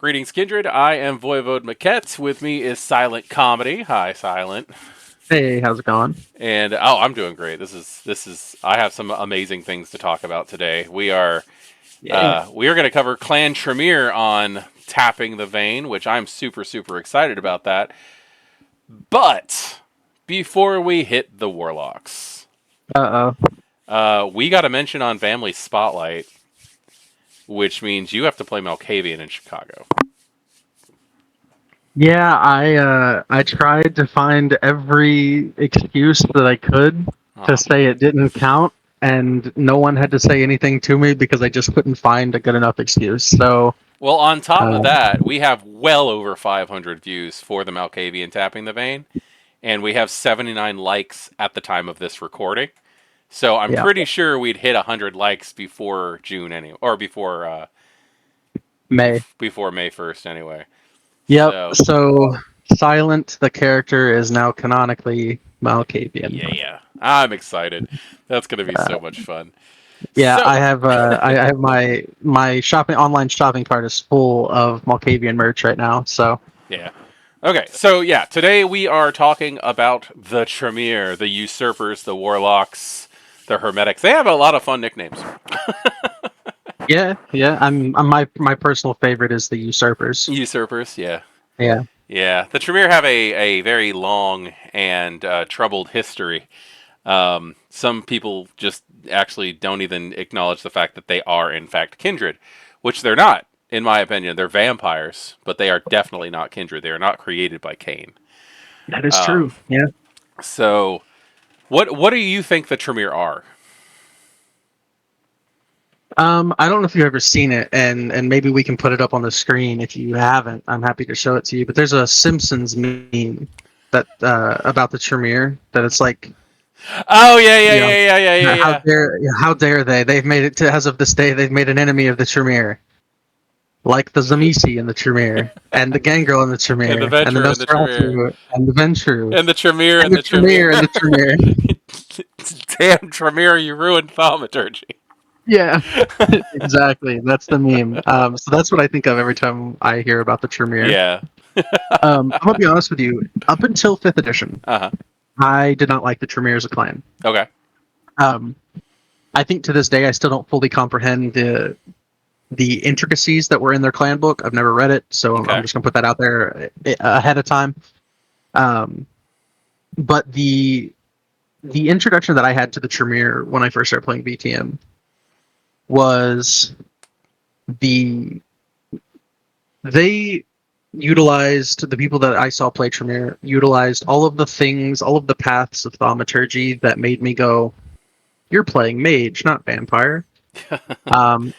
Greetings, Kindred. I am voivodemekhet. With me is Silent Comedy. Hi, Silent. Hey, how's it going? And I'm doing great. This is. I have some amazing things to talk about today. Yeah. We are going to cover Clan Tremere on tapping the vein, which I'm super excited about that. But before we hit the warlocks, Uh-oh. we got to mention on Family Spotlight, which means you have to play Malkavian in Chicago. Yeah, I tried to find every excuse that I could to Uh-huh. say it didn't count, and no one had to say anything to me because I just couldn't find a good enough excuse. So, Well, on top of uh, that, we have well over 500 views for the Malkavian tapping the vein, and we have 79 likes at the time of this recording. So I'm yeah, pretty sure we'd hit 100 likes before June anyway, or May. before May 1st anyway. Yep. So So, Silent, the character, is now canonically Malkavian. yeah, I'm excited. That's gonna be Uh, so much fun. yeah, I So have I have my shopping online shopping cart is full of Malkavian merch right now. So, yeah. Okay, so yeah, today we are talking about the Tremere, the Usurpers, the Warlocks, the Hermetics. They have a lot of fun nicknames. yeah. My personal favorite is the usurpers. Usurpers, yeah. Yeah, Yeah, the Tremere have a very long and troubled history. Some people just actually don't even acknowledge the fact that they are, in fact, kindred, which they're not, in my opinion. They're vampires, but they are definitely not kindred. They are not created by Cain. that is Um, true. Yeah. so, what do you think the Tremere are? I don't know if you've ever seen it, and maybe we can put it up on the screen if you haven't. I'm happy to show it to you. But there's a Simpsons meme that about the Tremere that it's like, Oh yeah, yeah, you know, yeah, yeah, yeah, yeah, yeah. how dare they? They've made it to as of this day. They've made an enemy of the Tremere, like the Zamisi in the Tremere, and the Gangrel in the And the Tremere, and the Venture and the Tremere. Nosferatu, and the Ventru, And the Tremere and and the the Tremere. Tremere, and the Tremere. Damn Tremere, you ruined thaumaturgy. Yeah, exactly. That's the meme. So that's what I think of every time I hear about the Tremere. Yeah. I'm gonna be honest with you. Up until fifth edition, Uh-huh. I did not like the Tremere as a clan. Okay. Um, I think to this day I still don't fully comprehend the intricacies that were in their clan book. I've never read it, so I'm Okay. just gonna put that out there ahead of time. Um, but the introduction that I had to the Tremere when I first started playing BTM was the they utilized the people that I saw play Tremere utilized all of the things, all of the paths of thaumaturgy that made me go, "You're playing mage, not vampire."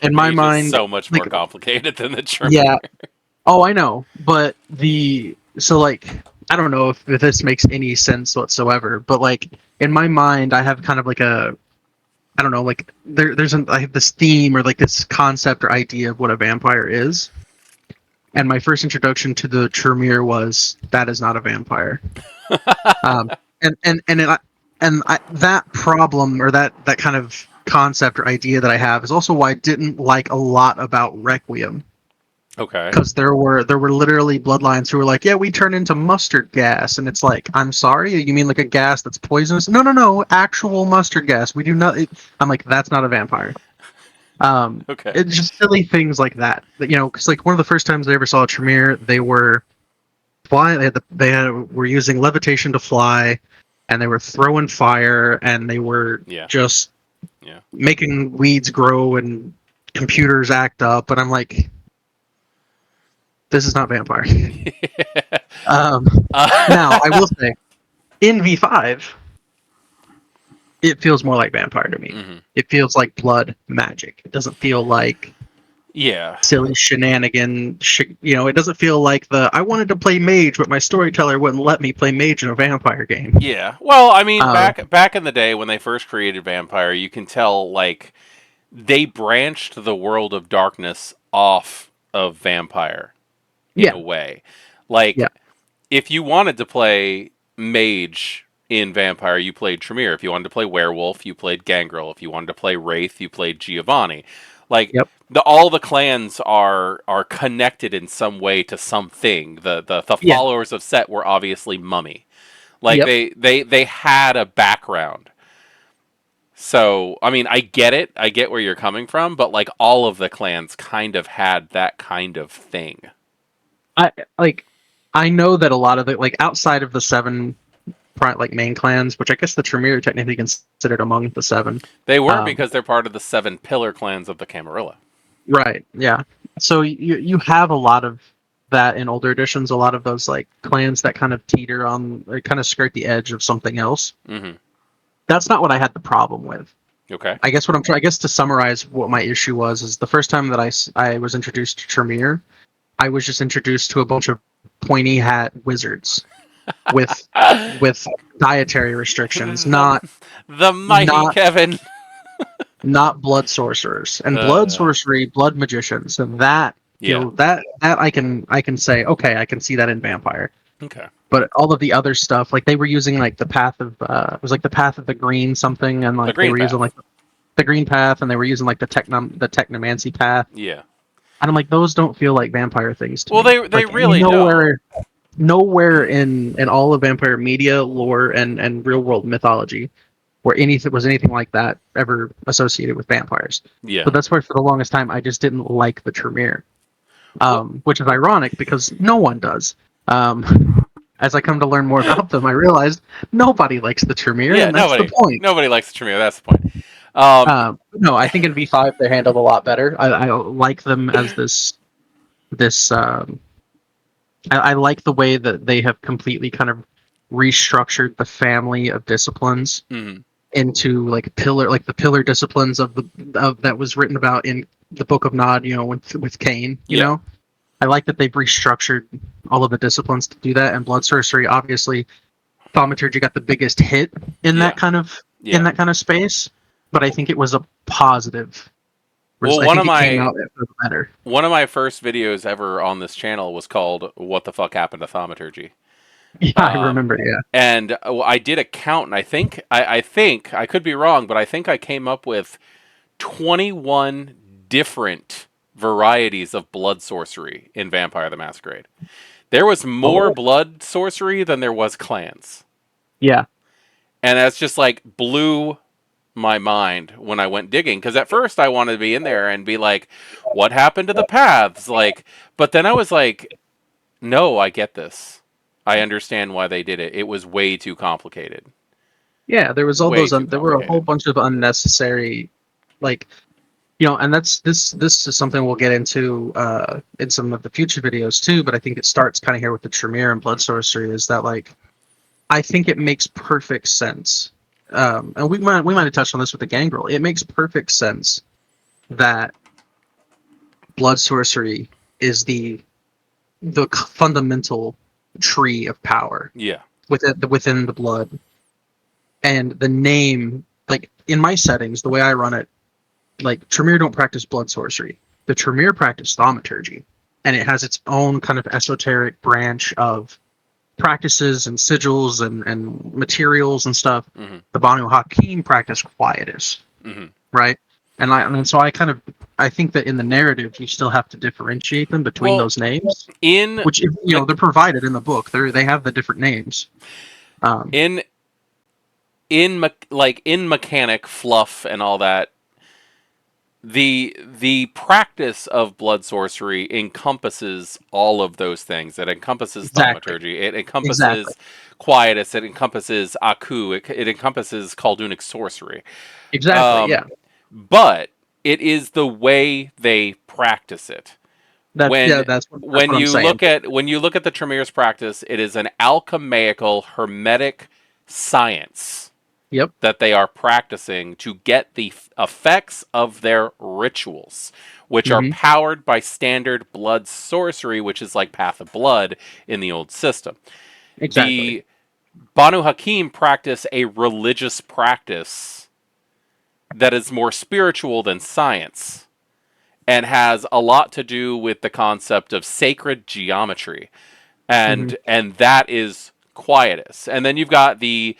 In my Mage is mind, so much more like, complicated than the Tremere. yeah, oh, I know, but like, I don't know if this makes any sense whatsoever, but like in my mind, I have kind of like a, I don't know, like I have this theme or like this concept or idea of what a vampire is. And my first introduction to the Tremere was that is not a vampire. Um, that problem or that kind of concept or idea that I have is also why I didn't like a lot about Requiem, Okay. because there were literally bloodlines who were like, yeah, we turn into mustard gas, and it's like, I'm sorry, you mean like a gas that's poisonous? No, actual mustard gas. We do not. I'm like, that's not a vampire. Okay. It's just silly things like that. Because like one of the first times I ever saw a Tremere, they were fly. Were using levitation to fly, and they were throwing fire, and they were Yeah. just Yeah. making weeds grow and computers act up. And I'm like, this is not vampire. um, Now I will say, in V5, it feels more like vampire to me. hmm It feels like blood magic. It doesn't feel like Yeah. silly shenanigan. It doesn't feel like I wanted to play mage, but my storyteller wouldn't let me play mage in a vampire game. Yeah. Well, I mean, Uh, back in the day when they first created Vampire, you can tell like they branched the world of darkness off of Vampire in yeah, a way. Like yeah, if you wanted to play mage in Vampire, you played Tremere. If you wanted to play Werewolf, you played Gangrel. If you wanted to play Wraith, you played Giovanni. Like Yep. all the clans are connected in some way to something. The Yeah. followers of Set were obviously Mummy. Like Yep. they had a background. So, I mean, I get it. I get where you're coming from, but like all of the clans kind of had that kind of thing. I like. I know that a lot of the like outside of the seven like main clans, which I guess the Tremere are technically considered among the seven. They were Um, because they're part of the seven pillar clans of the Camarilla. right. Yeah. So you have a lot of that in older editions. A lot of those like clans that kind of teeter on, or kind of skirt the edge of something else. Mm-hmm. That's not what I had the problem with. Okay. I guess what I'm trying. I guess to summarize what my issue was is the first time that I was introduced to Tremere, I was just introduced to a bunch of pointy hat wizards with with dietary restrictions, the mighty not Kevin. not blood sorcerers and blood Uh, sorcery, blood magicians, and that yeah. that I can say okay, I can see that in Vampire. Okay. But all of the other stuff, like they were using like the path of it was like the path of the green something, and The like they green were using path. like the green path, and they were using like the technomancy path, Yeah. and I'm like those don't feel like vampire things to Well, me. they Like really don't. nowhere in all of vampire media lore and real world mythology where anything was anything like that ever associated with vampires. So Yeah. that's why for the longest time I just didn't like the Tremere, Well, which is ironic because no one does. As I come to learn more about them, I realized nobody likes the Tremere, yeah. and that's the point. Nobody likes the Tremere. That's the point. Um. No, I think in V5 they're handled a lot better. I like them as this. I like the way that they have completely kind of restructured the family of disciplines Mhm. into like the pillar disciplines of that was written about in the Book of Nod. With Cain. Yeah. I like that they've restructured all of the disciplines to do that. And blood sorcery, obviously, thaumaturgy got the biggest hit in Yeah. that kind of Yeah. space. But I think it was a positive. Well, I think it came out for the better. one of my first videos ever on this channel was called "What the fuck happened to thaumaturgy." Yeah, I Um, remember. Yeah. and I did a count, and I think I could be wrong, but I think I came up with 21 different varieties of blood sorcery in Vampire the Masquerade. There was more Oh. blood sorcery than there was clans. Yeah. And that's just like blew my mind when I went digging. Because at first I wanted to be in there and be like, what happened to the paths? Like, but then I was like, no, I get this. I understand why they did it. It was way too complicated. Yeah. There was all Way those. too There were a whole complicated. bunch of unnecessary, like and that's this is something we'll get into in some of the future videos too. But I think it starts kind of here with the Tremere and blood sorcery. Is that like I think it makes perfect sense. And we might have touched on this with the gangrel. It makes perfect sense that blood sorcery is the fundamental tree of power Yeah. within the blood, and the name, like in my settings, the way I run it, like Tremere don't practice blood sorcery. The Tremere practice thaumaturgy, and it has its own kind of esoteric branch of practices and sigils and materials and stuff. Mm-hmm. The Banu Hakim practice quietus, Mm-hmm. right? And so I think that in the narrative you still have to differentiate them between Well, those names, in which the they're provided in the book. They have the different names. Um, in in mechanic fluff and all that, the practice of blood sorcery encompasses all of those things. It encompasses exactly, thaumaturgy. It exactly, encompasses quietus. It encompasses aku. It encompasses Khaldunic sorcery. exactly. Um, Yeah, but it is the way they practice it. When that's what I'm saying. when you look at the Tremere's practice, it is an alchemaical hermetic science Yep. that they are practicing to get the effects of their rituals, which are Hmm. powered by standard blood sorcery, which is like Path of Blood in the old system. Exactly. The Banu Hakim practice a religious practice that is more spiritual than science and has a lot to do with the concept of sacred geometry, Hmm. and that is quietus. And then you've got the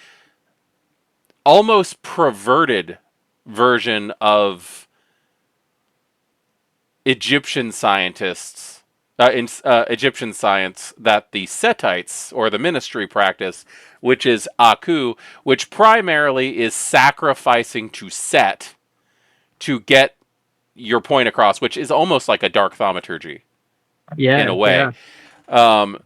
almost perverted version of Egyptian scientists, in Egyptian science, that the Setites or the ministry practice, which is Aku, which primarily is sacrificing to Set to get your point across, which is almost like a dark thaumaturgy in a Yeah, way. yeah. Um,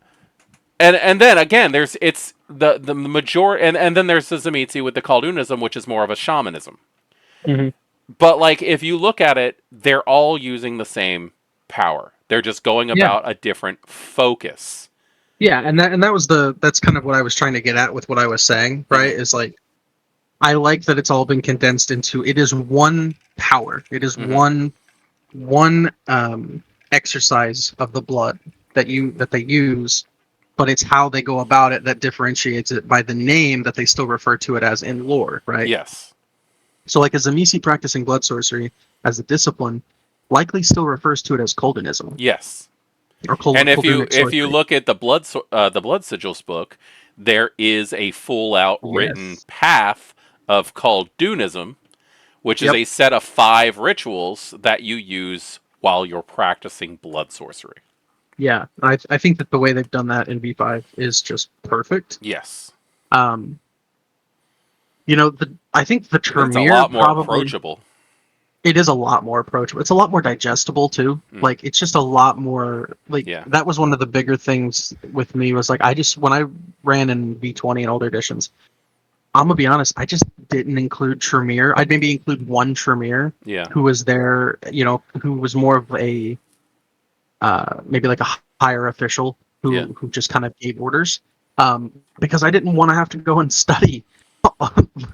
and then again, there's it's the major and then there's the Tzimisce with the Khaldunism, which is more of a shamanism. Hmm. But like if you look at it, they're all using the same power. They're just going Yeah. about a different focus. Yeah, and that's kind of what I was trying to get at with what I was saying, right? Mm-hmm. Is like I like that it's all been condensed into it is one power. It is Mm-hmm. one exercise of the blood that they use, but it's how they go about it that differentiates it by the name that they still refer to it as in lore, right? Yes. So like a Tzimisce practicing blood sorcery as a discipline likely still refers to it as Koldanism Yes. or And Koldunic if you sorcery. look at the blood sigils book, there is a full out written Yes. path of Khaldunism, which is Yep. a set of 5 rituals that you use while you're practicing blood sorcery. Yeah. I think that the way they've done that in V5 is just perfect. Yes. Um, I think the And it's a Tremere lot more probably approachable. it is a lot more approachable. It's a lot more digestible too. Mm. Like it's just a lot more like Yeah. that was one of the bigger things with me was like I just when I ran in V20 and older editions, I'm gonna be honest, I just didn't include Tremere. I'd maybe include one Tremere Yeah. who was there, who was more of a maybe like a higher official Yeah. who just kind of gave orders. Because I didn't want to have to go and study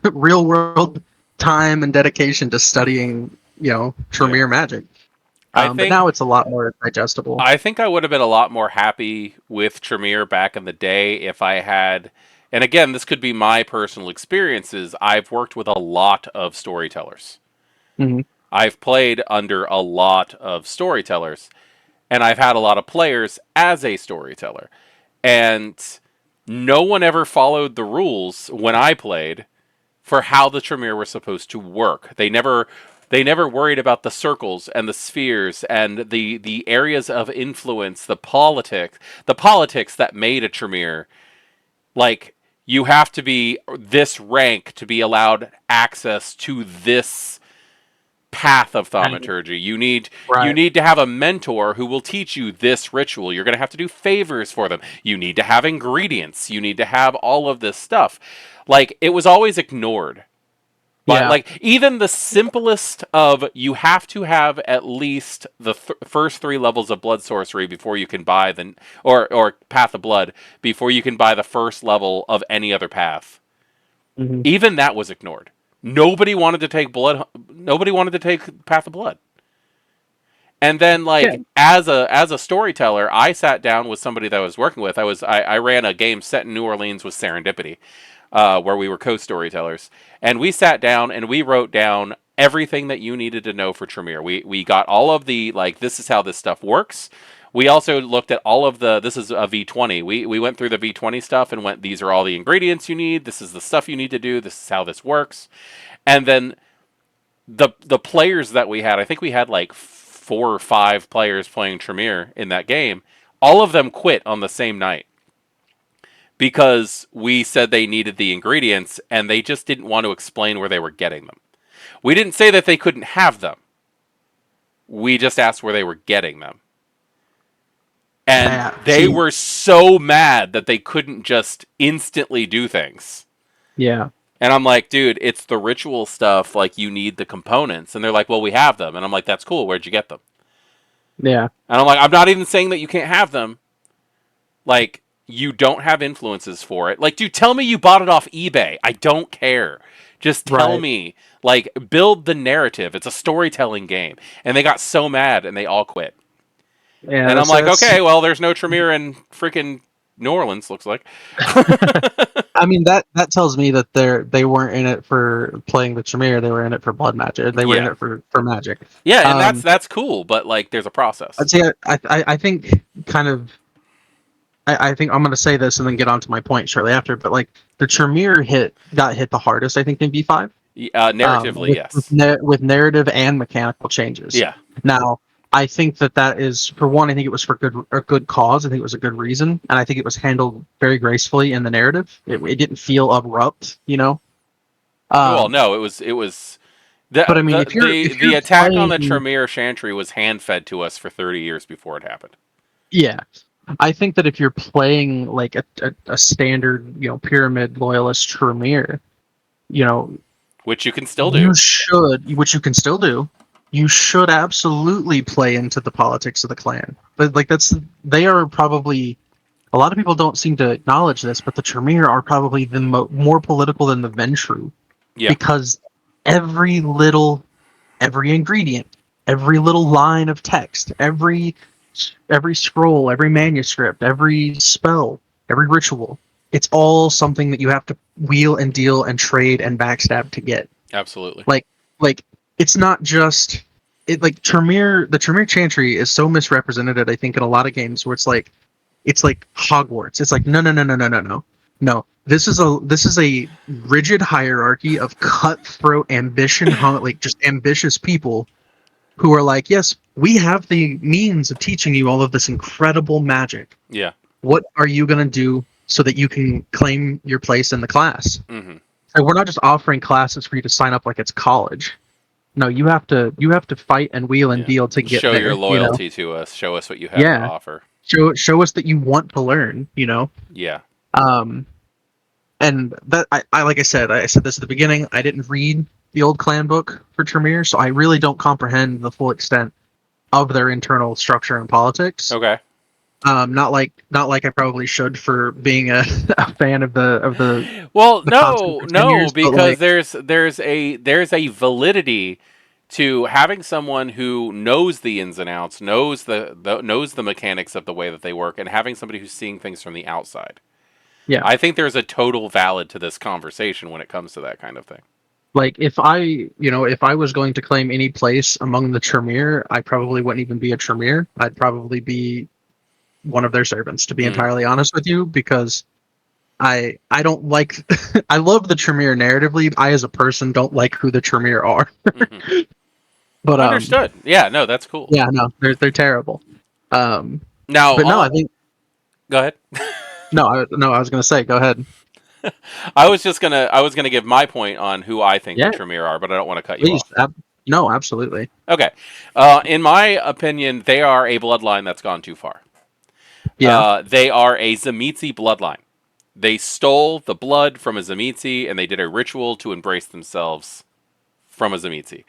real world time and dedication to studying, Yeah. Tremere magic. I But think now it's a lot more digestible. I think I would have been a lot more happy with Tremere back in the day if I had, and again, this could be my personal experiences. I've worked with a lot of storytellers. Hmm. I've played under a lot of storytellers, and I've had a lot of players as a storyteller. And no one ever followed the rules when I played for how the Tremere were supposed to work. They never worried about the circles and the spheres and the areas of influence, the politics that made a Tremere. Like you have to be this rank to be allowed access to this path of thaumaturgy. You Right. need to have a mentor who will teach you this ritual. You're going to have to do favors for them. You need to have ingredients. You need to have all of this stuff. Like it was always ignored. But Yeah. like even the simplest of you have to have at least the first 3 levels of blood sorcery before you can buy the or path of blood before you can buy the first level of any other path. Hmm. Even that was ignored. Nobody wanted to take blood. Nobody wanted to take path of blood. And then Yeah. like as a storyteller, I sat down with somebody that I was working with. I ran a game set in New Orleans with Serendipity, where we were co-storytellers, and we sat down and we wrote down everything that you needed to know for Tremere. We got all of the like this is how this stuff works. We also looked at all of the this is a V20. We went through the V20 stuff and went these are all the ingredients you need. This is the stuff you need to do. This is how this works. And then the players that we had, I think we had like 4 or 5 players playing Tremere in that game. All of them quit on the same night because we said they needed the ingredients and they just didn't want to explain where they were getting them. We didn't say that they couldn't have them. We just asked where they were getting them. And Yeah. they See. were so mad that they couldn't just instantly do things. Yeah. And I'm like, dude, it's the ritual stuff. Like, you need the components. And they're like, well, we have them. And I'm like, that's cool. Where'd you get them? Yeah. And I'm like, I'm not even saying that you can't have them. Like, you don't have influences for it. Like, dude, tell me you bought it off eBay. I don't care. Just tell Right. me. Like, build the narrative. It's a storytelling game. And they got so mad and they all quit. Yeah. And I'm That's like, that's. okay, well, there's no Tremere in freaking New Orleans, looks like. I mean that tells me that they weren't in it for playing the Tremere. They were in it for blood magic. They were in Yeah. it for magic. Yeah, and that's Um, that's cool, but like there's a process. I'd say I think kind of I think I'm going to say this and then get on to my point shortly after. But like the Tremere got hit the hardest, I think, in V5. Narratively, yes. With narrative and mechanical changes. Yeah, Now, I think that is, for one, I think it was for a good cause. I think it was a good reason, and I think it was handled very gracefully in the narrative. It didn't feel abrupt, you know. well, Um, no, it was the but I mean, the if you're the if the you're attack on the playing, Tremere Chantry was hand fed to us for 30 years before it happened. yeah, I think that if you're playing like a standard, pyramid loyalist Tremere, you know, Which you can still you do. should, which you can still do, you should absolutely play into the politics of the clan. But like they are probably, a lot of people don't seem to acknowledge this, but the Tremere are probably the more political than the Ventru, Yeah, because every little, every ingredient, every little line of text, every scroll, every manuscript, every spell, every ritual, it's all something that you have to wheel and deal and trade and backstab to get. absolutely. Like like it's not just it. Like Tremere, the Tremere Chantry is so misrepresented, I think, in a lot of games where it's like Hogwarts. It's like, no, no, no, no, no, no, no, no. This is a rigid hierarchy of cutthroat ambition, like just ambitious people who are like, yes, we have the means of teaching you all of this incredible magic. Yeah. What are you gonna do so that you can claim your place in the class? Hmm. And we're not just offering classes for you to sign up like it's college. No, you have to fight and wheel and Yeah. deal to get Show your there. You know, loyalty to us. Show us what you have to yeah. offer. Show us that you want to learn. You know, Yeah. um, and that I like I said this at the beginning. I didn't read the old clan book for Tremere, so I really don't comprehend the full extent of their internal structure and politics. Okay. Not like I probably should for being a, a fan of Well, the content no, for 10 years, no, but because like, there's a validity to having someone who knows the ins and outs, knows the mechanics of the way that they work, and having somebody who's seeing things from the outside. yeah. I think there's a total valid to this conversation when it comes to that kind of thing. Like if I was going to claim any place among the Tremere, I probably wouldn't even be a Tremere. I'd probably be one of their servants, to be Hmm. entirely honest with you, because I don't like I love the Tremere narratively. I as a person don't like who the Tremere are. Hmm. But Understood. Yeah, no, that's cool. yeah, no, they're terrible. Um Now, but no, I think go ahead. no, I was gonna say, go ahead. I was gonna give my point on who I think the Yeah, Tremere are, but I don't want to cut you please. off. No, absolutely. Okay. In my opinion, they are a bloodline that's gone too far. Yeah. They are a Zamitzi bloodline. They stole the blood from a Zamitzi and they did a ritual to embrace themselves from a Zamitzi.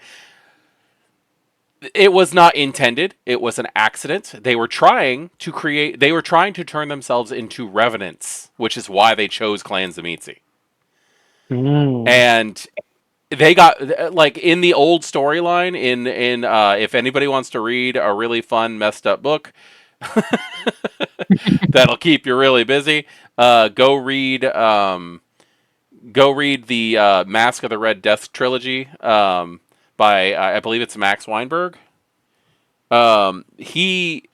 It was not intended. It was an accident. They were trying to turn themselves into revenants, which is why they chose Clan Zamitzi. Mm. And they got, like, in the old storyline, in if anybody wants to read a really fun messed up book that'll keep you really busy, go read the Mask of the Red Death trilogy, by I believe it's Max Weinberg. He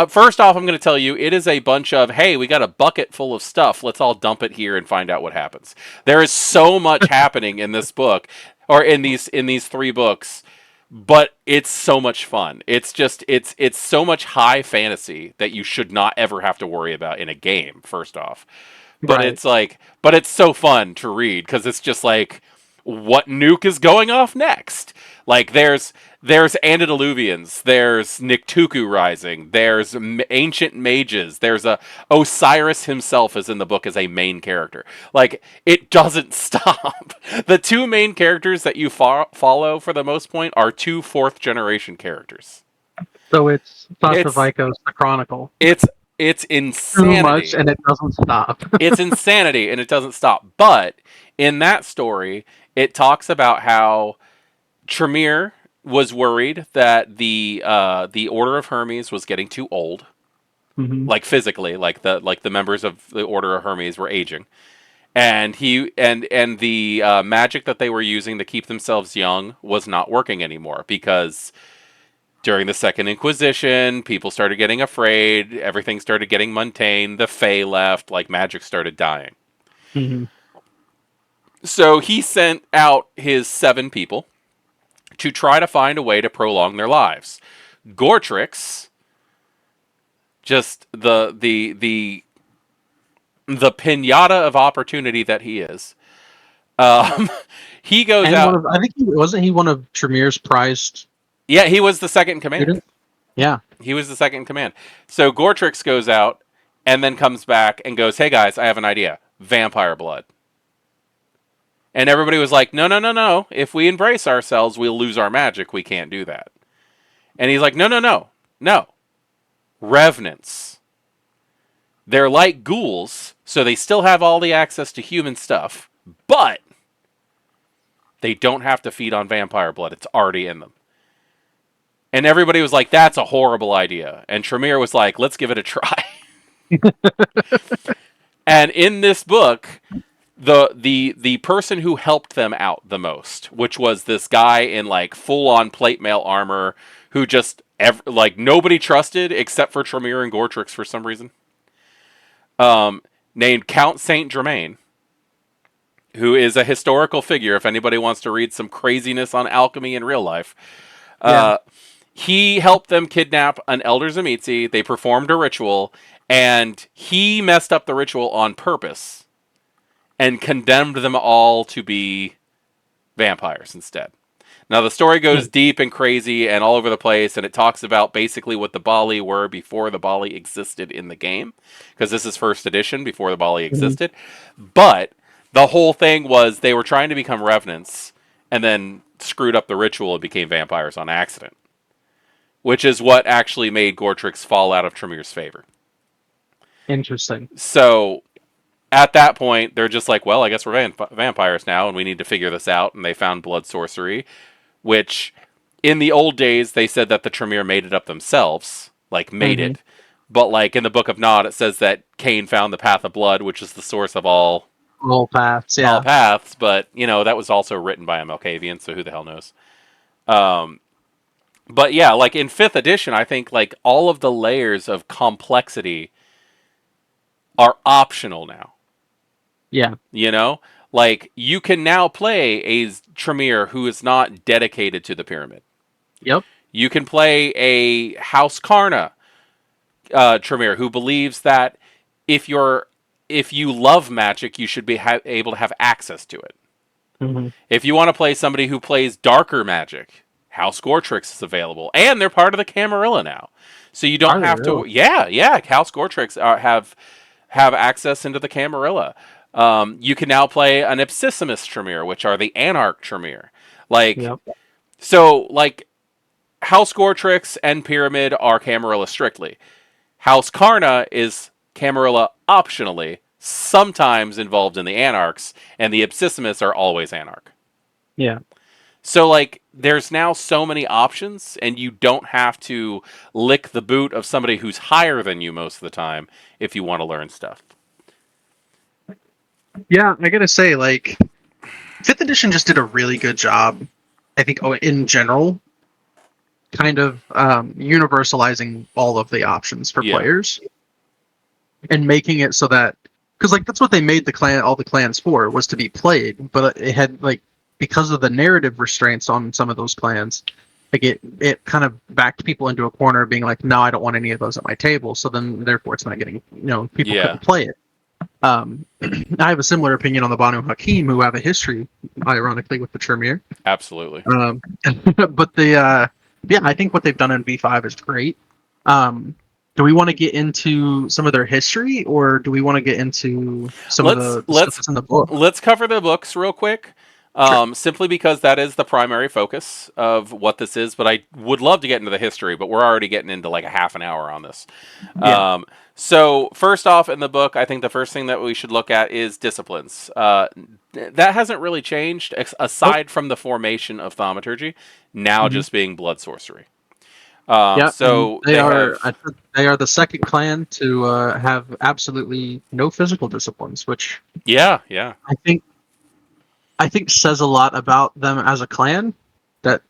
First off, I'm going to tell you, it is a bunch of, hey, we got a bucket full of stuff. Let's all dump it here and find out what happens. There is so much happening in this book, or in these three books, but it's so much fun. It's so much high fantasy that you should not ever have to worry about in a game. First off, but Right. it's so fun to read because it's just like, what nuke is going off next? Like, there's antediluvians, there's Niktuku rising, there's ancient mages, there's a Osiris himself is in the book as a main character. Like, it doesn't stop. The two main characters that you follow for the most point are two fourth generation characters. So it's Sasha It's Vaiko's The Chronicle. it's it's Too much insanity. and it doesn't stop. It's insanity and it doesn't stop. But in that story, it talks about how Tremere was worried that the Order of Hermes was getting too old, Hmm. like physically, like the members of the Order of Hermes were aging, and the magic that they were using to keep themselves young was not working anymore because During the Second Inquisition, people started getting afraid. Everything started getting mundane. The Fae left. Like, magic started dying. Hmm. So he sent out his 7 people to try to find a way to prolong their lives. Gortrix, just the pinata of opportunity that he is. Um, he goes And out. I think wasn't he one of Tremere's prized Yeah, he was the second in command. students? Yeah. He was the second in command. So Gortrix goes out and then comes back and goes, "Hey guys, I have an idea. Vampire blood." And everybody was like, "No, no, no, no. If we embrace ourselves, we'll lose our magic. We can't do that." And he's like, "No, no, no. No. Revenants. They're like ghouls, so they still have all the access to human stuff, but they don't have to feed on vampire blood. It's already in them." And everybody was like, "That's a horrible idea." And Tremere was like, "Let's give it a try." And in this book, the person who helped them out the most, which was this guy in like full on plate mail armor, who just like nobody trusted except for Tremere and Gortrix for some reason, named Count Saint Germain, who is a historical figure. If anybody wants to read some craziness on alchemy in real life, Yeah. he helped them kidnap an Elder Zemitzi. They performed a ritual, and he messed up the ritual on purpose and condemned them all to be vampires instead. Now, the story goes deep and crazy and all over the place, and it talks about basically what the Bali were before the Bali existed in the game, because this is first edition, before the Bali existed. But the whole thing was they were trying to become revenants and then screwed up the ritual and became vampires on accident, which is what actually made Gortrix fall out of Tremere's favor. Interesting. So at that point, they're just like, well, I guess we're vampires now, and we need to figure this out. And they found blood sorcery, which in the old days, they said that the Tremere made it up themselves, like made it. But like in the Book of Nod, it says that Cain found the path of blood, which is the source of all paths. Yeah. all paths. But, you know, that was also written by a Malkavian, so who the hell knows? But yeah, like in 5th edition, I think like all of the layers of complexity are optional now. Yeah. You know, like you can now play a Tremere who is not dedicated to the pyramid. Yep. You can play a House Karna Tremere who believes that if you love magic, you should be able to have access to it. If you want to play somebody who plays darker magic, House Gortrix is available, and they're part of the Camarilla now, so you don't have to. Yeah, House Gortrix have access into the Camarilla. You can now play an Ipsissimus Tremere, which are the Anarch Tremere. Like, so, like, House Gortrix and Pyramid are Camarilla strictly. House Karna is Camarilla optionally, sometimes involved in the Anarchs, and the Ipsissimus are always Anarch. Yeah. So, like, there's now so many options, and you don't have to lick the boot of somebody who's higher than you most of the time if you want to learn stuff. Yeah, I gotta say, like, 5th edition just did a really good job, I think, in general, kind of universalizing all of the options for players and making it so that, because like that's what they made all the clans for, was to be played, but it had like, because of the narrative restraints on some of those clans, like it kind of backed people into a corner being like, no, I don't want any of those at my table, so then therefore it's not getting, people couldn't play it. I have a similar opinion on the Banu Hakim, who have a history, ironically, with the Tremere. Absolutely. But I think what they've done in V5 is great. Do we want to get into some of their history, or do we want to get into some of the stuff that's in the book? Let's cover the books real quick. Sure. Simply because that is the primary focus of what this is, but I would love to get into the history, but we're already getting into like a half an hour on this. Yeah. So first off, in the book, I think the first thing that we should look at is disciplines. That hasn't really changed, aside from the formation of thaumaturgy, now just being blood sorcery. So they are the second clan to have absolutely no physical disciplines, which yeah, I think says a lot about them as a clan. That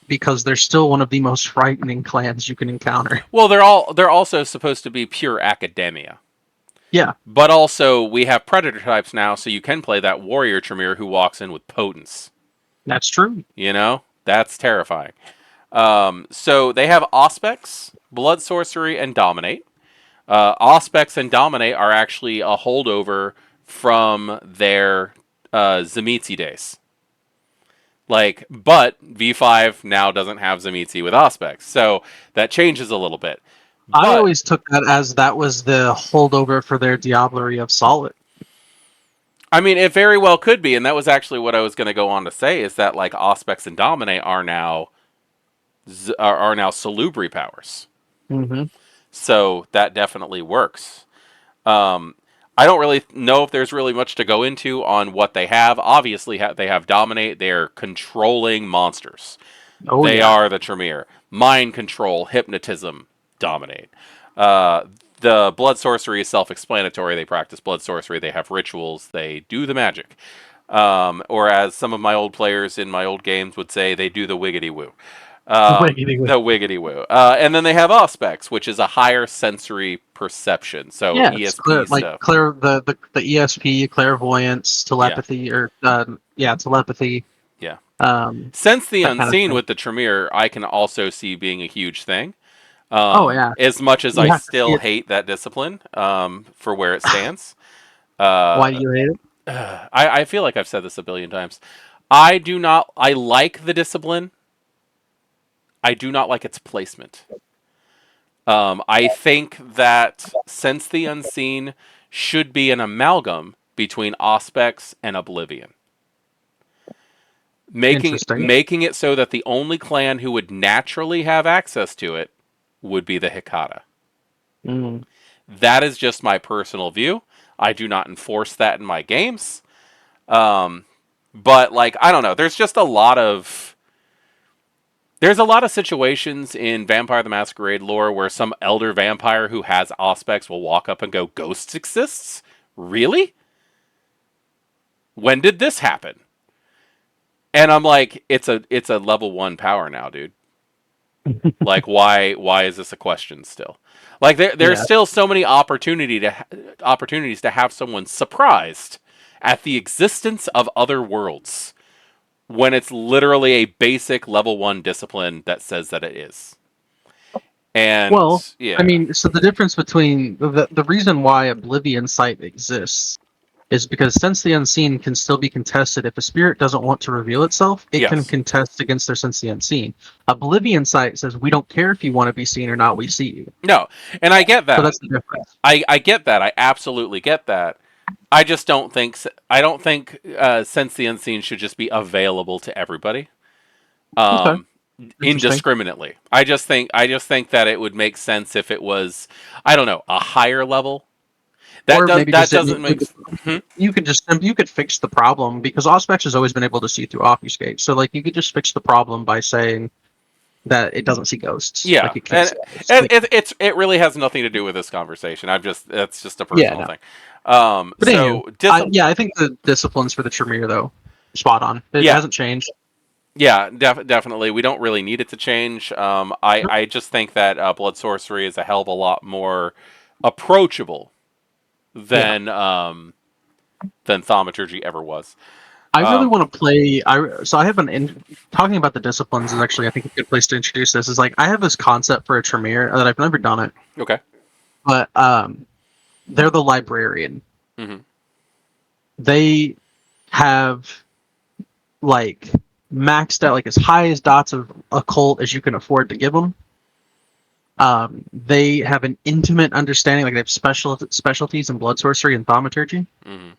because they're still one of the most frightening clans you can encounter. Well, they're also supposed to be pure academia. Yeah, But also, we have predator types now, so you can play that warrior Tremere who walks in with potence. that's true. You know? That's terrifying. So they have Auspex, Blood Sorcery, and Dominate. Auspex and Dominate are actually a holdover from their Zemitzi days. Like, but V5 now doesn't have Zemitzi with Auspex, so that changes a little bit. I But always took that as that was the holdover for their Diablerie of Solid. I mean, it very well could be, and that was actually what I was going to go on to say is that like Auspex and Dominate are now Salubri powers, Mm-hmm. so that definitely works. I don't really know if there's really much to go into on what they have. Obviously, they have Dominate. They're controlling monsters. Oh They yeah, are the Tremere. Mind control, hypnotism, Dominate. Uh, the blood sorcery is self-explanatory. They practice blood sorcery. They have rituals. They do the magic. Or as some of my old players in my old games would say, they do the wiggity woo. The wiggity woo. And then they have Auspex, which is a higher sensory perception. So yeah, it's ESP like stuff. the ESP, clairvoyance, Yeah. telepathy, or telepathy. Yeah. Um, Sense the that kind of unseen thing. with the Tremere, I can also see being a huge thing. Oh yeah, As much as you I have to see still it. hate that discipline for where it stands, uh, Why do you hate it? I feel like I've said this a billion times. I do not. I like the discipline. I do not like its placement. I think that Sense the Unseen should be an amalgam between Auspex and Oblivion, Interesting. making it so that the only clan who would naturally have access to it would be the Hikata. Mm. That is just my personal view. I do not enforce that in my games. Um, but like I don't know, there's a lot of situations in Vampire the Masquerade lore where some elder vampire who has Auspex will walk up and go, "Ghosts exists? Really? When did this happen?" And I'm like, it's a level 1 power now, dude. Like why is this a question still? Like there's Yeah. still so many opportunities to have someone surprised at the existence of other worlds when it's literally a basic level 1 discipline that says that it is. And Well, I yeah. mean, so the difference between the reason why Oblivion Sight exists is because Sense the Unseen can still be contested. If a spirit doesn't want to reveal itself, it can Yes. contest against their Sense the Unseen. Oblivion Sight says we don't care if you want to be seen or not, we see you. No. And I get So that. that's the difference. I get that. I absolutely get that. I just don't think Sense the Unseen should just be available to everybody. Okay, Um, interesting. indiscriminately. I just think that it would make sense if it was I don't know, a higher level. Or maybe That just doesn't make hmm? you could fix the problem because Auspex has always been able to see through obfuscate. So like you could just fix the problem by saying that it doesn't see ghosts. Yeah. Like it can't And see ghosts. Like, it really has nothing to do with this conversation. I've just that's just a yeah, personal no. thing. But anywho, So I think the disciplines for the Tremere though, spot on. It yeah. hasn't changed. Yeah, definitely. We don't really need it to change. I just think that blood sorcery is a hell of a lot more approachable Yeah, than thaumaturgy ever was. I really Um, want to play. I have talking about the disciplines is actually I think a good place to introduce this. Is like I have this concept for a Tremere that I've never done it, okay. but they're the librarian. Hmm. They have like maxed out like as high as dots of occult as you can afford to give them. They have an intimate understanding, like they have specialties in blood sorcery and thaumaturgy. Hmm.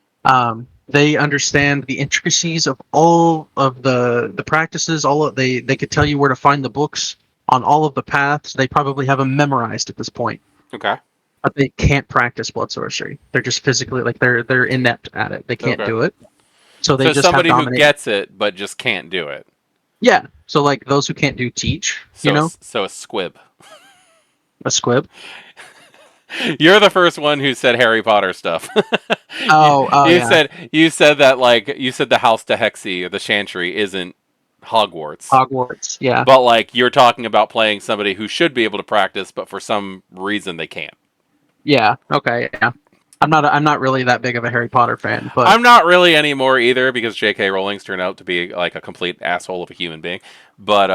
They understand the intricacies of all of the practices. They could tell you where to find the books on all of the paths. They probably have them memorized at this point, Okay. but they can't practice blood sorcery. They're just physically like they're inept at it. They can't Okay. do it, so they So just have somebody who dominate. gets it but just can't do it. Yeah, so like those who can't do teach, you know, So a squib. a squib. You're the first one who said Harry Potter stuff. Oh, yeah. You said that like you said the House to Hexy or the Chantry isn't Hogwarts. Hogwarts. Yeah. But like you're talking about playing somebody who should be able to practice, but for some reason they can't. Yeah. Okay. Yeah. I'm not really that big of a Harry Potter fan, but I'm not really anymore either because J.K. Rowling's turned out to be like a complete asshole of a human being. But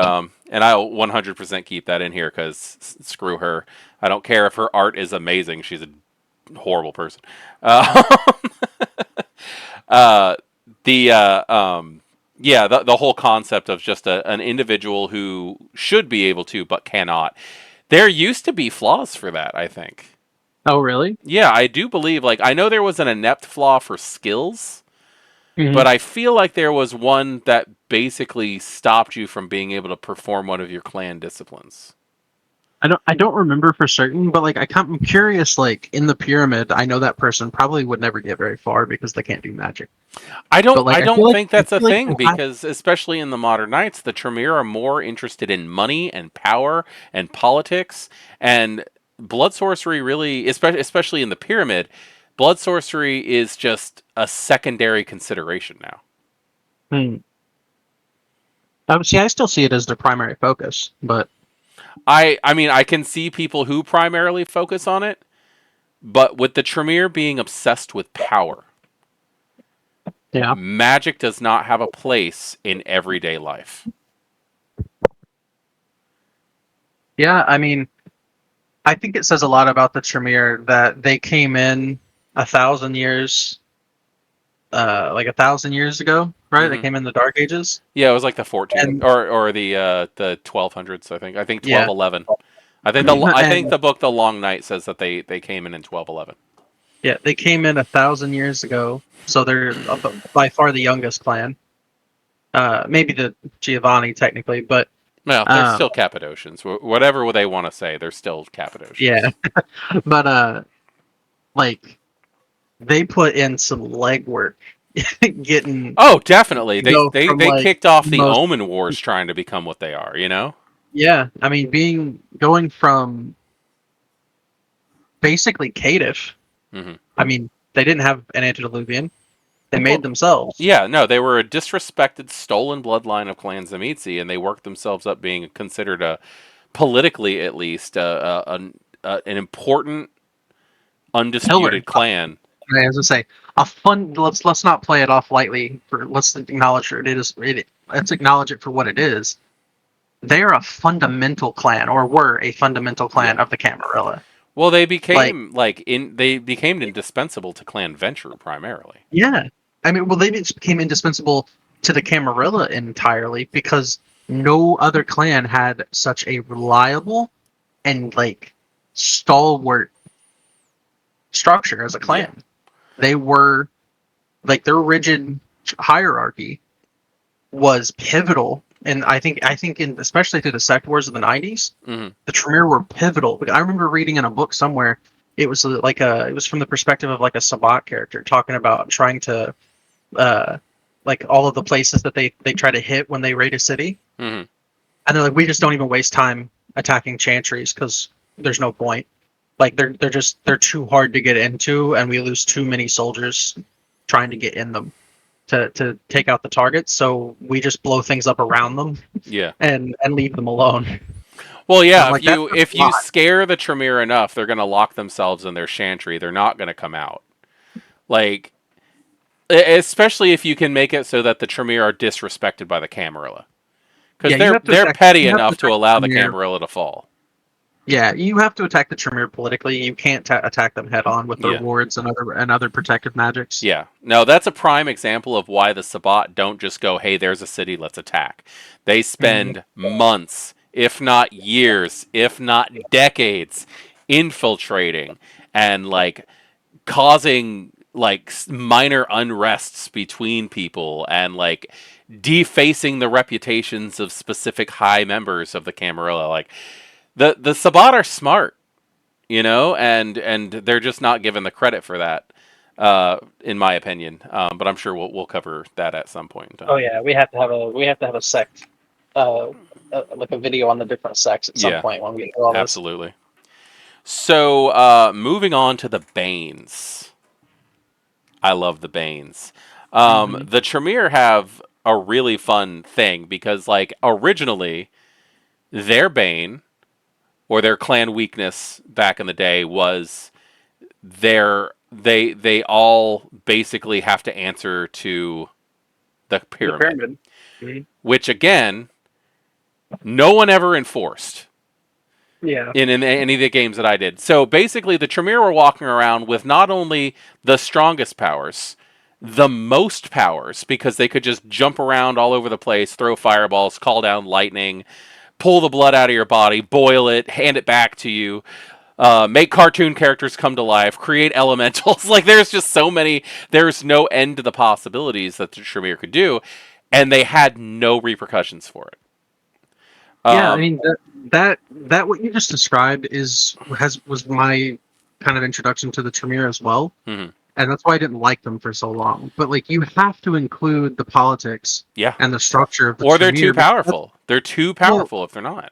and I'll 100% keep that in here because screw her. I don't care if her art is amazing. She's a horrible person. Uh, uh, the yeah, the whole concept of just an individual who should be able to but cannot. There used to be flaws for that, I think. oh really? Yeah, I do believe. Like, I know there was an inept flaw for skills, Hmm. but I feel like there was one that basically stopped you from being able to perform one of your clan disciplines. I don't remember for certain, but like I'm curious. Like in the pyramid, I know that person probably would never get very far because they can't do magic. But like I don't think I that's a feel like thing because especially in the modern knights, the Tremere are more interested in money and power and politics and blood sorcery really especially in the pyramid, blood sorcery is just a secondary consideration now. hmm. See, I still see it as their primary focus, but I mean I can see people who primarily focus on it, but with the Tremere being obsessed with power, yeah, magic does not have a place in everyday life. yeah. I mean, I think it says a lot about the Tremere that they came in 1,000 years, like 1,000 years ago, right? They Hmm. came in the Dark Ages, Yeah, it was like the 14 and or the 1200s. I think yeah, 1211. I think and the book The Long Night says that they came in 1211. yeah, they came in 1,000 years ago, so they're by far the youngest clan. Maybe the Giovanni technically, but Well, they're um, still Cappadocians. Whatever they want to say, they're still yeah, Cappadocians. but like they put in some legwork getting Oh, definitely. to go from They like kicked off the most. Omen Wars trying to become what they are. You know. Yeah, I mean, being going from basically caitiff. Hmm. I mean, they didn't have an antediluvian; they made Well, themselves. yeah, no, they were a disrespected, stolen bloodline of Clan Zamitzi, and they worked themselves up being considered a politically, at least, an important, Pillar. undisputed clan. As I say, a fun. Let's not play it off lightly. Let's acknowledge it. Let's acknowledge it for what it is. They are a fundamental clan, or were a fundamental Yeah. clan of the Camarilla. Well, Like, they became indispensable to Clan Venture primarily. yeah, I mean, well, they just became indispensable to the Camarilla entirely because no other clan had such a reliable and like stalwart structure as a Yeah. clan. They were like their rigid hierarchy was pivotal, and I think in especially through the sect wars of the '90s, Hmm. the Tremere were pivotal. But I remember reading in a book somewhere it was it was from the perspective of like a Sabbat character talking about trying to uh like all of the places that they try to hit when they raid a city, Hmm. and they're like, we just don't even waste time attacking chantries because there's no point. Like they're too hard to get into, and we lose too many soldiers trying to get in them to take out the targets. So we just blow things up around them Yeah. and leave them alone. Well, And yeah. I'm like, that's a If you lot. scare the Tremere enough, they're gonna lock themselves in their chantry. They're not gonna come out. Like, especially if you can make it so that the Tremere are disrespected by the Camarilla, because Yeah, you have to they're attack. petty You have to enough to attack allow the the Tremere. Camarilla to fall. Yeah, you have to attack the Tremere politically. You can't attack them head on with their Yeah. wards and other protective magics. Yeah. No, that's a prime example of why the Sabbat don't just go, hey, there's a city, let's attack. They Mhm. spend months, if not years, if not decades, infiltrating and like causing like minor unrests between people and like defacing the reputations of specific high members of the Camarilla. Like the Sabbat are smart, you know, and they're just not given the credit for that, in my opinion. But I'm sure we'll cover that at some point in time. Oh yeah, we have to have a sect, uh, like a video on the different sects at some Yeah, point when we do all this. absolutely. So moving on to the Banes. I love the Banes. Hmm. The Tremere have a really fun thing because, like, originally their Bane or their clan weakness back in the day was they all basically have to answer to the The pyramid, pyramid. Mhm. which again no one ever enforced Yeah. in any of the games that I did. So basically, the Tremere were walking around with not only the strongest powers, the most powers, because they could just jump around all over the place, throw fireballs, call down lightning, pull the blood out of your body, boil it, hand it back to you, make cartoon characters come to life, create elementals. Like, there's just so many. There's no end to the possibilities that the Tremere could do, and they had no repercussions for it. Yeah, I Um, mean that what you just described was my kind of introduction to the Tremere as well, mhm. and that's why I didn't like them for so long. But like, you have to include the politics Yeah. and the structure of the Or they're too Tremere because that's, powerful. They're too well, powerful if they're not.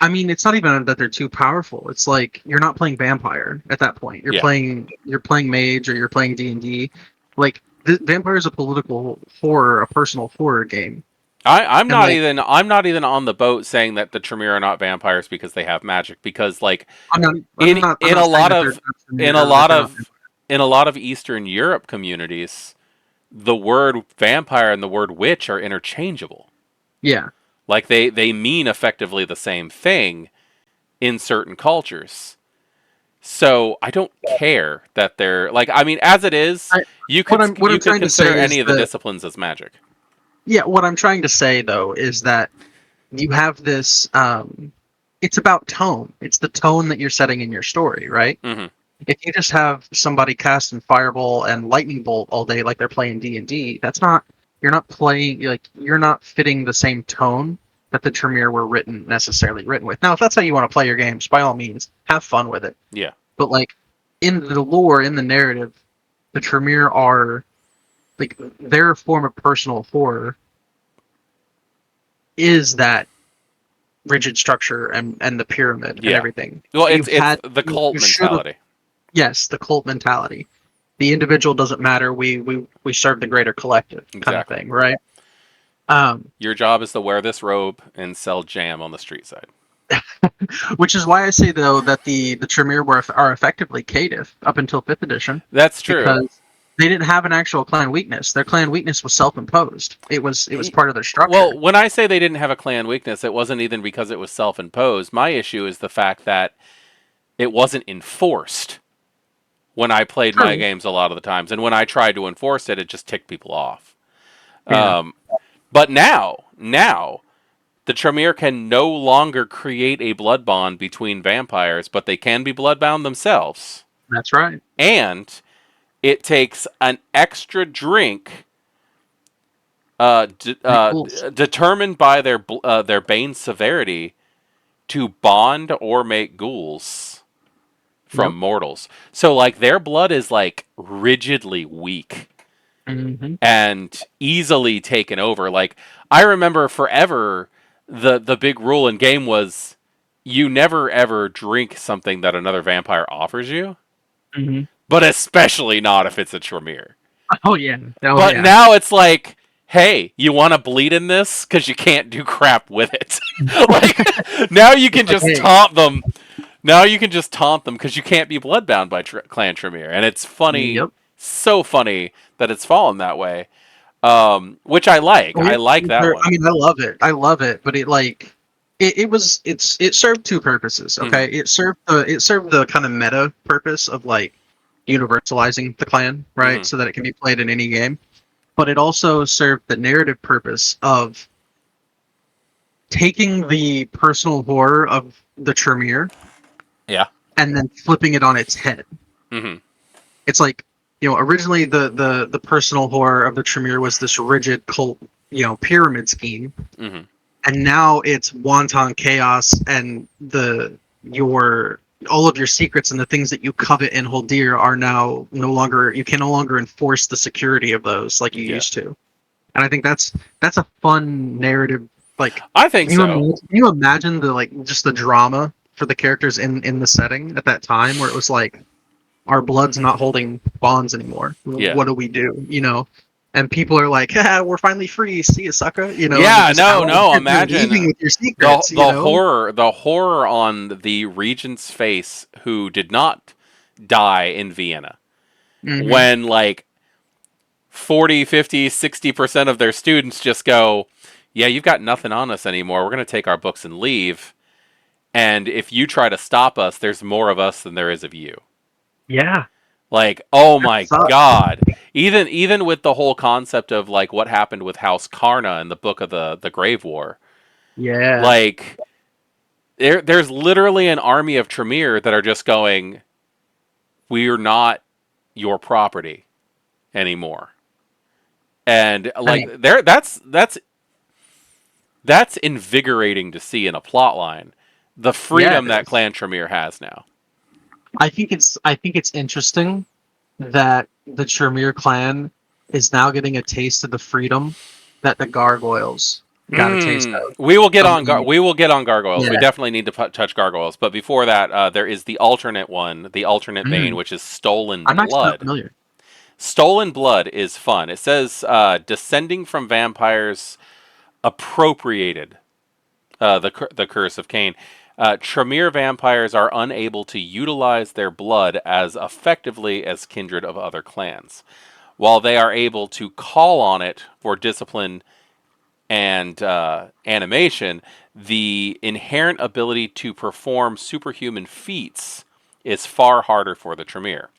I mean, it's not even that they're too powerful. It's like you're not playing vampire at that point. Yeah. You're playing mage, or you're playing D&D. Like, vampire is a political horror, a personal horror game. I'm And not like, even on the boat saying that the Tremere are not vampires because they have magic, because like I'm not I'm in not I'm in not a saying lot that they're of not in Tremere a or that lot they're not of in a lot of Eastern Europe communities, the word vampire and the word witch are interchangeable. yeah. Like they mean effectively the same thing in certain cultures. So I don't care that they're like, I mean, as it is, I, what you I'm could trying to consider say any is of the that, disciplines as magic. yeah, what I'm trying to say though is that you have this it's about tone. It's the tone that you're setting in your story, right? Hmm. If you just have somebody casting fireball and lightning bolt all day like they're playing D&D, that's not you're not playing like you're not fitting the same tone that the Tremere were necessarily written with. Now, if that's how you want to play your games, by all means, have fun with it. Yeah. But like, in the lore, in the narrative, the Tremere are like, their form of personal horror is that rigid structure and the pyramid and Yeah. everything. Well, You it's had the you cult should have, mentality. yes, the cult mentality. The individual doesn't matter. We serve the greater collective, kind of Exactly. thing, right? Um, Your job is to wear this robe and sell jam on the street side. which is why I say though that the Tremere are effectively caitiff up until fifth edition, That's true. because they didn't have an actual clan weakness. Their clan weakness was self-imposed. It was E- part of their Well, structure. when I say they didn't have a clan weakness, it wasn't even because it was self-imposed. My issue is the fact that it wasn't enforced when I played my True. games a lot of the times, and when I tried to enforce it, it just ticked people off. Yeah, Um, but now, the Tremere can no longer create a blood bond between vampires, but they can be bloodbound themselves. that's right. And it takes an extra drink Make rules. determined by their bane severity to bond or make ghouls Yep. from mortals. So like their blood is like rigidly weak Hmm. and easily taken over. Like I remember forever the big rule in game was you never ever drink something that another vampire offers you, Hmm. but especially not if it's a Tremere. Oh yeah. Oh But yeah. now it's like, hey, you want to bleed in this because you can't do crap with it. Like now you It's can like, just hey. taunt them. Now you can just taunt them because you can't be bloodbound by Clan Tremere, and it's funny, Yep. so funny that it's fallen that way. Which I like. Oh, I yeah. like that one. I mean, I love it. I love it. But it like it served two purposes. Hmm. Okay, it served the kind of meta purpose of like universalizing the clan, right? Hmm. So that it can be played in any game. But it also served the narrative purpose of taking the personal horror of the Tremere Yeah. and then flipping it on its head. Hmm. It's like, originally the personal horror of the Tremere was this rigid cult, pyramid scheme, Hmm. and now it's wanton chaos, and the your all of your secrets and the things that you covet and hold dear are now no longer you can no longer enforce the security of those like you Yeah. used to. And I think that's a fun narrative. Like, I think so. can you imagine the like just the drama for the characters in the setting at that time, where it was like, our blood's not holding bonds anymore. Yeah. What do we do? and people are like, we're finally free. See you, sucker. And they're Yeah, just no, out of no. there leaving Imagine with your secrets. the horror on the regent's face who did not die in Vienna Hmm. when like 40, 50, 60% of their students just go, "Yeah, you've got nothing on us anymore. We're going to take our books and leave. And if you try to stop us, there's more of us than there is of you." Yeah, Like, oh that my sucks. god. Even with the whole concept of like what happened with House Karna in the book of the Grave War. Yeah, Like there's literally an army of Tremere that are just going, "We're not your property anymore." And I like mean, that's invigorating to see in a plot line. The yeah, freedom it that is. Clan Tremere has now. I think it's interesting that the Tremere clan is now getting a taste of the freedom that the Gargoyles got a taste of We will get from on the. we will get on gargoyles. We Yeah, definitely need to touch gargoyles. But before that, there is the alternate one, the alternate Bane, mm, which is stolen I'm actually not blood. familiar. Stolen blood is fun. It says descending from vampires appropriated the curse of Cain. Tremere vampires are unable to utilize their blood as effectively as kindred of other clans. While they are able to call on it for discipline and animation, the inherent ability to perform superhuman feats is far harder for the Tremere.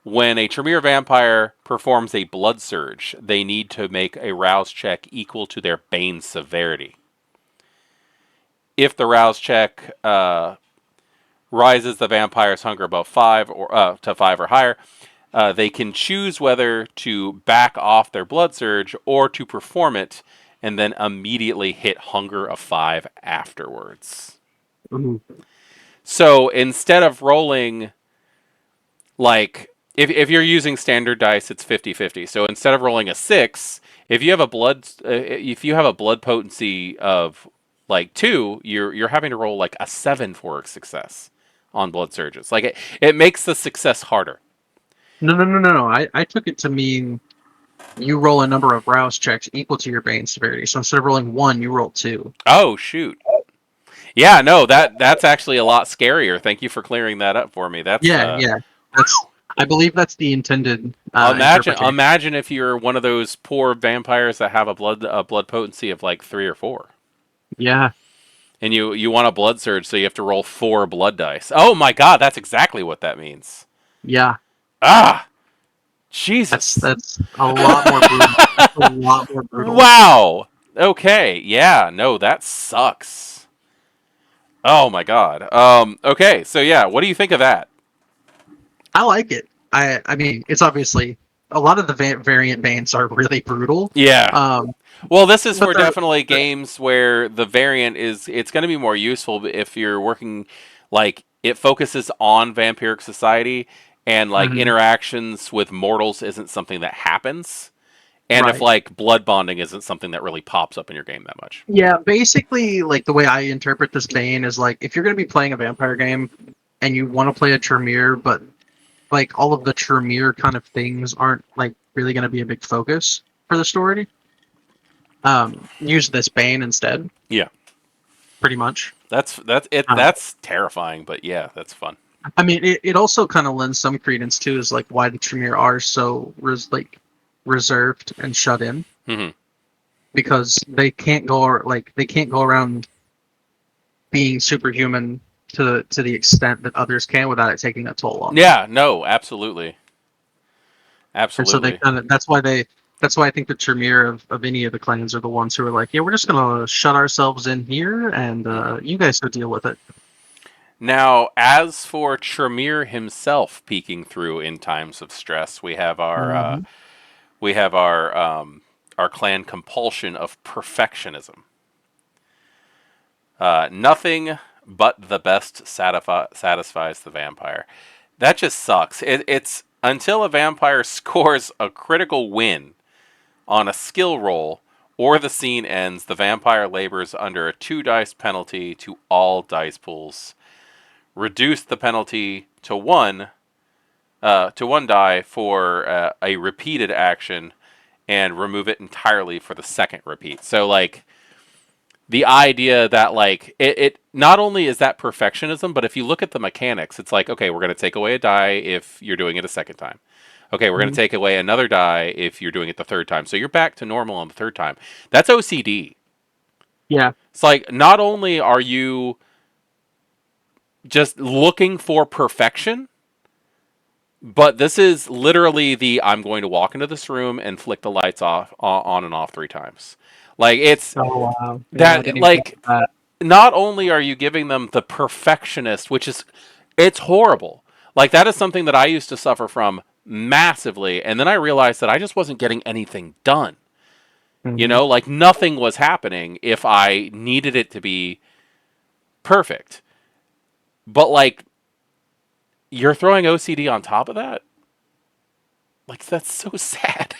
When a Tremere vampire performs a blood surge, they need to make a rouse check equal to their Bane severity. If the rouse check rises the vampire's hunger above 5 or to 5 or higher, they can choose whether to back off their blood surge or to perform it and then immediately hit hunger of 5 afterwards. Ooh. So instead of rolling like if you're using standard dice, it's 50-50. So instead of rolling a 6, if you have a blood potency of like 2, you're having to roll like a 7 for a success on blood surges. Like it makes the success harder. No, no, no, no, no. I took it to mean you roll a number of rouse checks equal to your Bane severity. So instead of rolling one, you roll two. Oh shoot. Yeah, no, that's actually a lot scarier. Thank you for clearing that up for me. That's Yeah, yeah. That's I believe that's the intended interpretation. imagine if you're one of those poor vampires that have a blood potency of like 3 or 4. Yeah, And you want a blood surge, so you have to roll 4 blood dice. Oh my god, that's exactly what that means. yeah. Ah, That's Jesus. that's a lot more brutal. That's a lot more brutal. Wow. Okay, yeah, no, that sucks. Oh my god. Okay, so yeah, what do you think of that? I like it. I mean, it's obviously a lot of the variant Banes are really brutal. Yeah. Um, Well, this is but for definitely games where the variant it's going to be more useful if you're working like it focuses on vampiric society and like mhm, interactions with mortals isn't something that happens. And if right. like blood bonding isn't something that really pops up in your game that much. Yeah, basically, like the way I interpret this Bane is like if you're going to be playing a vampire game and you want to play a Tremere, but like all of the Tremere kind of things aren't like really going to be a big focus for the story. Use this Bane instead, Yeah. pretty much. Um, That's terrifying, but yeah, that's fun. I mean, it also kind of lends some credence to is like why the Tremere are so reserved and shut in Hmm. because they can't go around being superhuman to the extent that others can without it taking a toll on them. Yeah, no, absolutely. And so they Absolutely. kind of that's why I think the Tremere of any of the clans are the ones who are like, yeah, we're just gonna shut ourselves in here and Hmm. you guys go deal with it. Now, as for Tremere himself peeking through in times of stress, Hmm. we have our clan compulsion of perfectionism. Nothing but the best satisfies the vampire. That just sucks. It's until a vampire scores a critical win on a skill roll or the scene ends, the vampire labors under a 2 dice penalty to all dice pools. Reduce the penalty to one die for a repeated action, and remove it entirely for the second repeat. So like the idea that like it not only is that perfectionism, but if you look at the mechanics, it's like, okay, we're going to take away a die if you're doing it a second time. Okay, we're going to Mhm. take away another die if you're doing it the third time. So you're back to normal on the third time. That's OCD. Yeah. It's like not only are you just looking for perfection, but this is literally the I'm going to walk into this room and flick the lights off on and off 3 times. Like it's Oh wow. Yeah, I that didn't even think like of that. not only are you giving them the perfectionist, which is it's horrible. Like that is something that I used to suffer from massively, and then I realized that I just wasn't getting anything done. You Hmm. know, like nothing was happening if I needed it to be perfect. But like you're throwing OCD on top of that? Like that's so sad.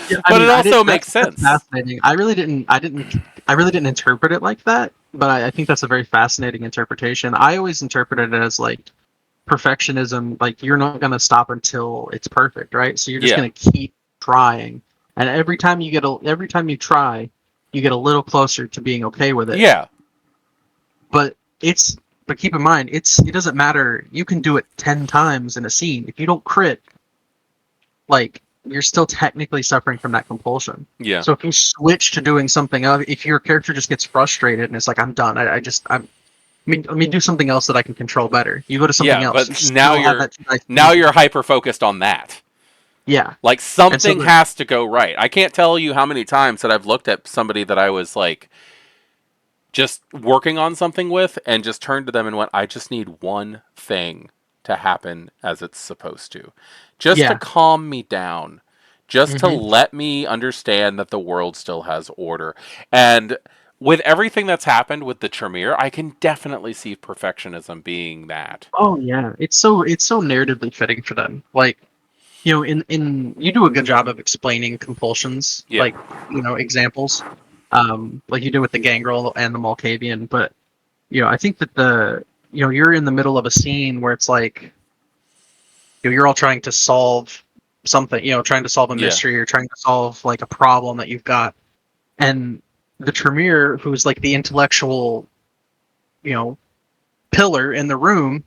Yeah, I But it mean, I did. also makes That's sense. fascinating. I really didn't. I really didn't interpret it like that. But I think that's a very fascinating interpretation. I always interpreted it as like perfectionism. Like you're not gonna stop until it's perfect, right? So you're just Yeah. gonna keep trying, and every time you try, you get a little closer to being okay with it. Yeah. But it's but keep in mind, it doesn't matter. You can do it 10 times in a scene. If you don't crit, like you're still technically suffering from that compulsion. Yeah. So if you switch to doing something else, if your character just gets frustrated and it's like, I'm done. Let me do something else that I can control better. You go to something Yeah, else. You but now still have you're that nice now feeling. you're hyper focused on that. Yeah. Like And so something has to go right. I can't tell you how many times that I've looked at somebody that I was like just working on something with and just turned to them and went, I just need one thing to happen as it's supposed to. Just to yeah. calm me down. Just to Hmm. let me understand that the world still has order. And with everything that's happened with the Tremere, I can definitely see perfectionism being that. Oh yeah. It's so narratively fitting for them. Like, in you do a good job of explaining compulsions, Yeah. like, examples. Like you do with the gangrel and the Malkavian, but I think that you're in the middle of a scene where it's like, you're all trying to solve something, trying to solve a Yeah. mystery or trying to solve like a problem that you've got. And the Tremere, who's like the intellectual, you know, pillar in the room,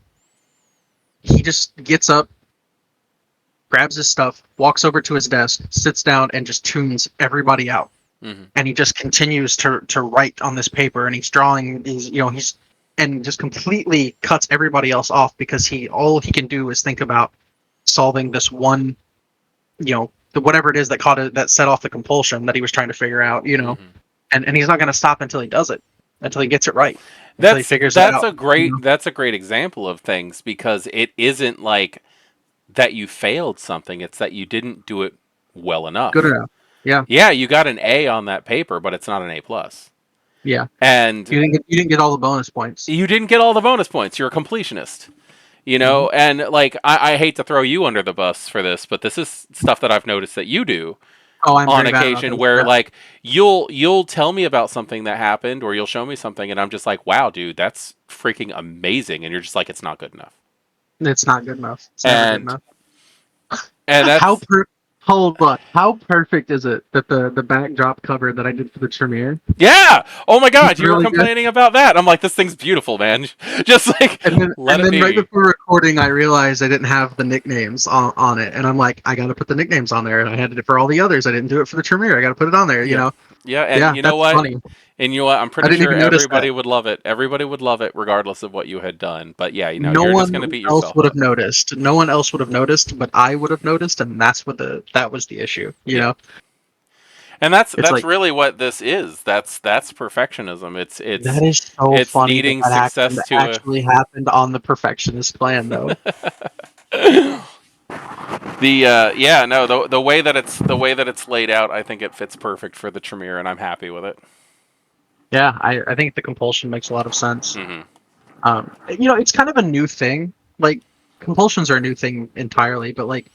he just gets up, grabs his stuff, walks over to his desk, sits down, and just tunes everybody out. Hmm. And he just continues to write on this paper, and he's drawing. He's and just completely cuts everybody else off because all he can do is think about solving this one, whatever it is that that set off the compulsion that he was trying to figure out. Hmm. And he's not going to stop until he does it, until he gets it right, until he That's figures it that's out. a great that's a great example of things because it isn't like that you failed something, it's that you didn't do it well Good enough. enough. Yeah, Yeah, you got an A on that paper, but it's not an A plus. yeah. And You didn't get all the bonus points. you didn't get all the bonus points. You're a completionist. Hmm. And like I hate to throw you under the bus for this, but this is stuff that I've noticed that you do Oh, I'm on very bad about occasion this. where Yeah, like you'll tell me about something that happened or you'll show me something and I'm just like, wow, dude, that's freaking amazing. And you're just like, it's not good enough. it's not good enough. It's never good And enough. and How that's per Hold on. How perfect is it that the backdrop cover that I did for the Tremere yeah. Oh my is god, you were really good? complaining about that. I'm like, this thing's beautiful, man. Just like And then let and it then right be. before recording, I realized I didn't have the nicknames on it, and I'm like, I got to put the nicknames on there, and I had it for all the others. I didn't do it for the Tremere. I got to put it on there. Yeah. Yeah, and Yeah, you know that's what? funny. And you know what? I'm I pretty didn't sure even notice that. everybody would love it. Everybody would love it regardless of what you had done. But yeah, No you're just one going to beat else yourself would have up. noticed. No one else would have noticed, but I would have noticed, and that was the issue. Yeah. And that's It's that's like, really what this is. That's perfectionism. that is so It's funny that needing that success to actually happened on the Perfectionist plan, though. a the yeah, no, the way that it's laid out, I think it fits perfect for the Tremere and I'm happy with it. Yeah, I think the compulsion makes a lot of sense. Mhm. It's kind of a new thing. Like, compulsions are a new thing entirely, but like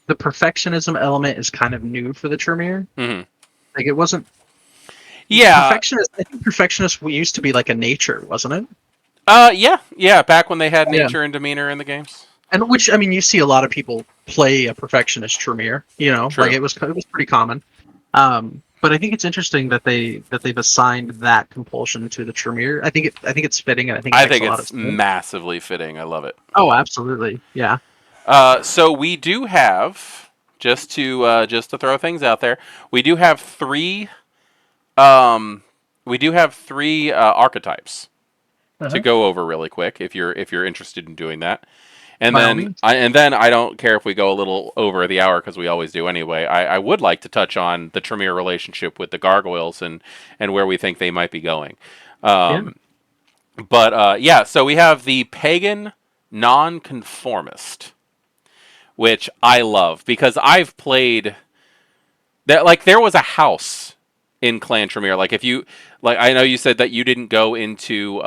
the perfectionism element is kind of new for the Tremere. Mhm. Like, it wasn't Yeah. perfectionist. I think perfectionist used to be like a nature, wasn't it? Yeah, back when they had Yeah. nature and demeanor in the games. And which, I mean, you see a lot of people play a perfectionist Tremere. Like True. it was pretty common. But I think it's interesting that they've assigned that compulsion to the Tremere. I think it's fitting, and I think it I makes think a lot of it's sense. massively fitting. I love it. Oh, absolutely, yeah. So we do have just to throw things out there. We do have three. Um, we do have three archetypes to Uh-huh. go over really quick if you're interested in doing that. And By all then means. I don't care if we go a little over the hour because we always do anyway. I would like to touch on the Tremere relationship with the gargoyles and where we think they might be going. Yeah, Um, but yeah, so we have the pagan nonconformist, which I love because I've played that. Like there was a house in Clan Tremere. Like if you like, I know you said that you didn't go into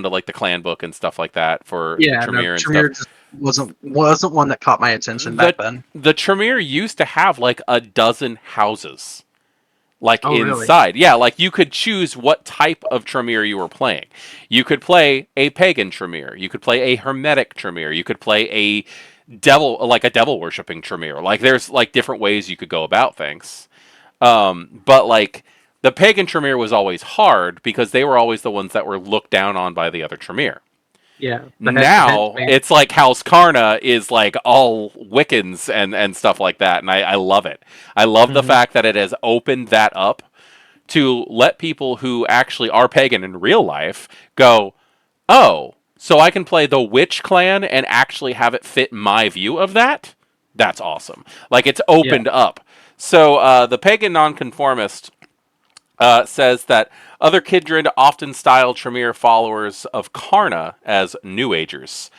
like the clan book and stuff like that for the yeah. No, Tremere and stuff. Tremere just wasn't one that caught my attention The back then. the Tremere used to have like a dozen houses like Oh, really? inside. Yeah, like you could choose what type of Tremere you were playing. You could play a pagan Tremere. You could play a hermetic Tremere. You could play a devil worshipping Tremere. Like there's like different ways you could go about things. But like the pagan Tremere was always hard because they were always the ones that were looked down on by the other Tremere. Yeah, the Now henchmen. it's like House Karna is like all Wiccans and stuff like that, and I love it. I love the Hmm. fact that it has opened that up to let people who actually are pagan in real life go, oh, so I can play the witch clan and actually have it fit my view of that? That's awesome. Like it's Yeah, opened up. So the pagan nonconformist says that other Kindred often style Tremere followers of Karna as New Agers,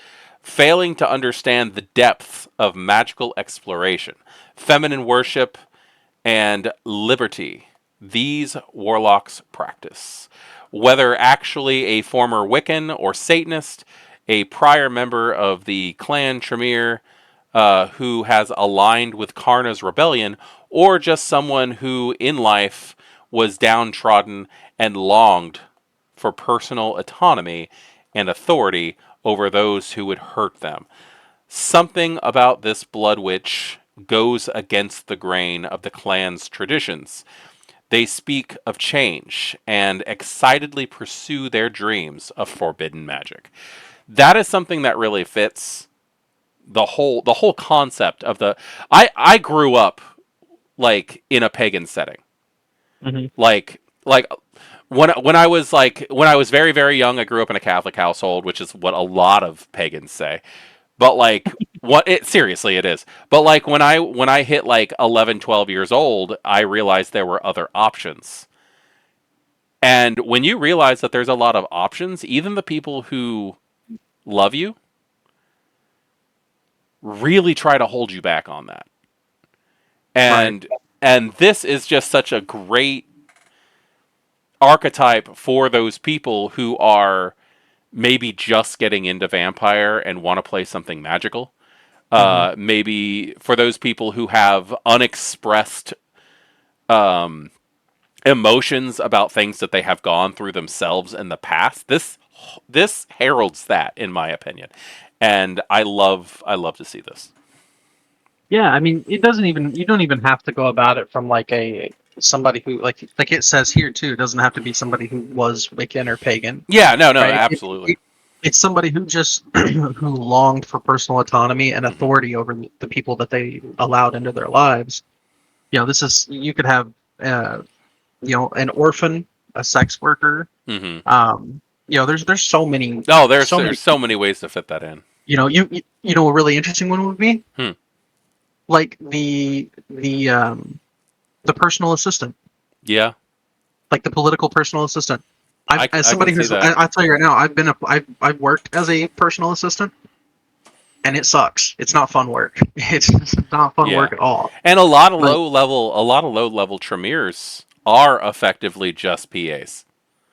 failing to understand the depth of magical exploration, feminine worship, and liberty these warlocks practice. Whether actually a former Wiccan or Satanist, a prior member of the Clan Tremere who has aligned with Karna's rebellion, or just someone who in life was downtrodden and longed for personal autonomy and authority over those who would hurt them. Something about this blood witch goes against the grain of the clan's traditions. They speak of change and excitedly pursue their dreams of forbidden magic. That is something that really fits the whole concept of the I grew up like in a pagan setting. hmm Like when I was very very young, I grew up in a Catholic household, which is what a lot of pagans say. But like what it seriously it is. But like when I hit like 11, 12 years old, I realized there were other options. And when you realize that there's a lot of options, even the people who love you really try to hold you back on that. right. And and this is just such a great archetype for those people who are maybe just getting into vampire and want to play something magical. Hmm. Maybe for those people who have unexpressed um, emotions about things that they have gone through themselves in the past. This heralds that, in my opinion, and I love to see this. Yeah, I mean, it doesn't even you don't even have to go about it from like a somebody who like it says here too. It doesn't have to be somebody who was Wiccan or pagan, Yeah, no, no, right? absolutely. It's somebody who just who longed for personal autonomy and Hmm. authority over the people that they allowed into their lives. This is you could have uh, an orphan, a sex worker. Hmm. There's so many Oh, there's so there's many so many ways to fit that in. a really interesting one would be Hmm. like the personal assistant, Yeah, like the political personal assistant. As I can somebody see who's, that. I'll tell you right now, I've worked as a personal assistant, and it sucks. It's not fun work. It's not fun Yeah, work at all. and Like, a lot of low level Tremeres are effectively just PAs.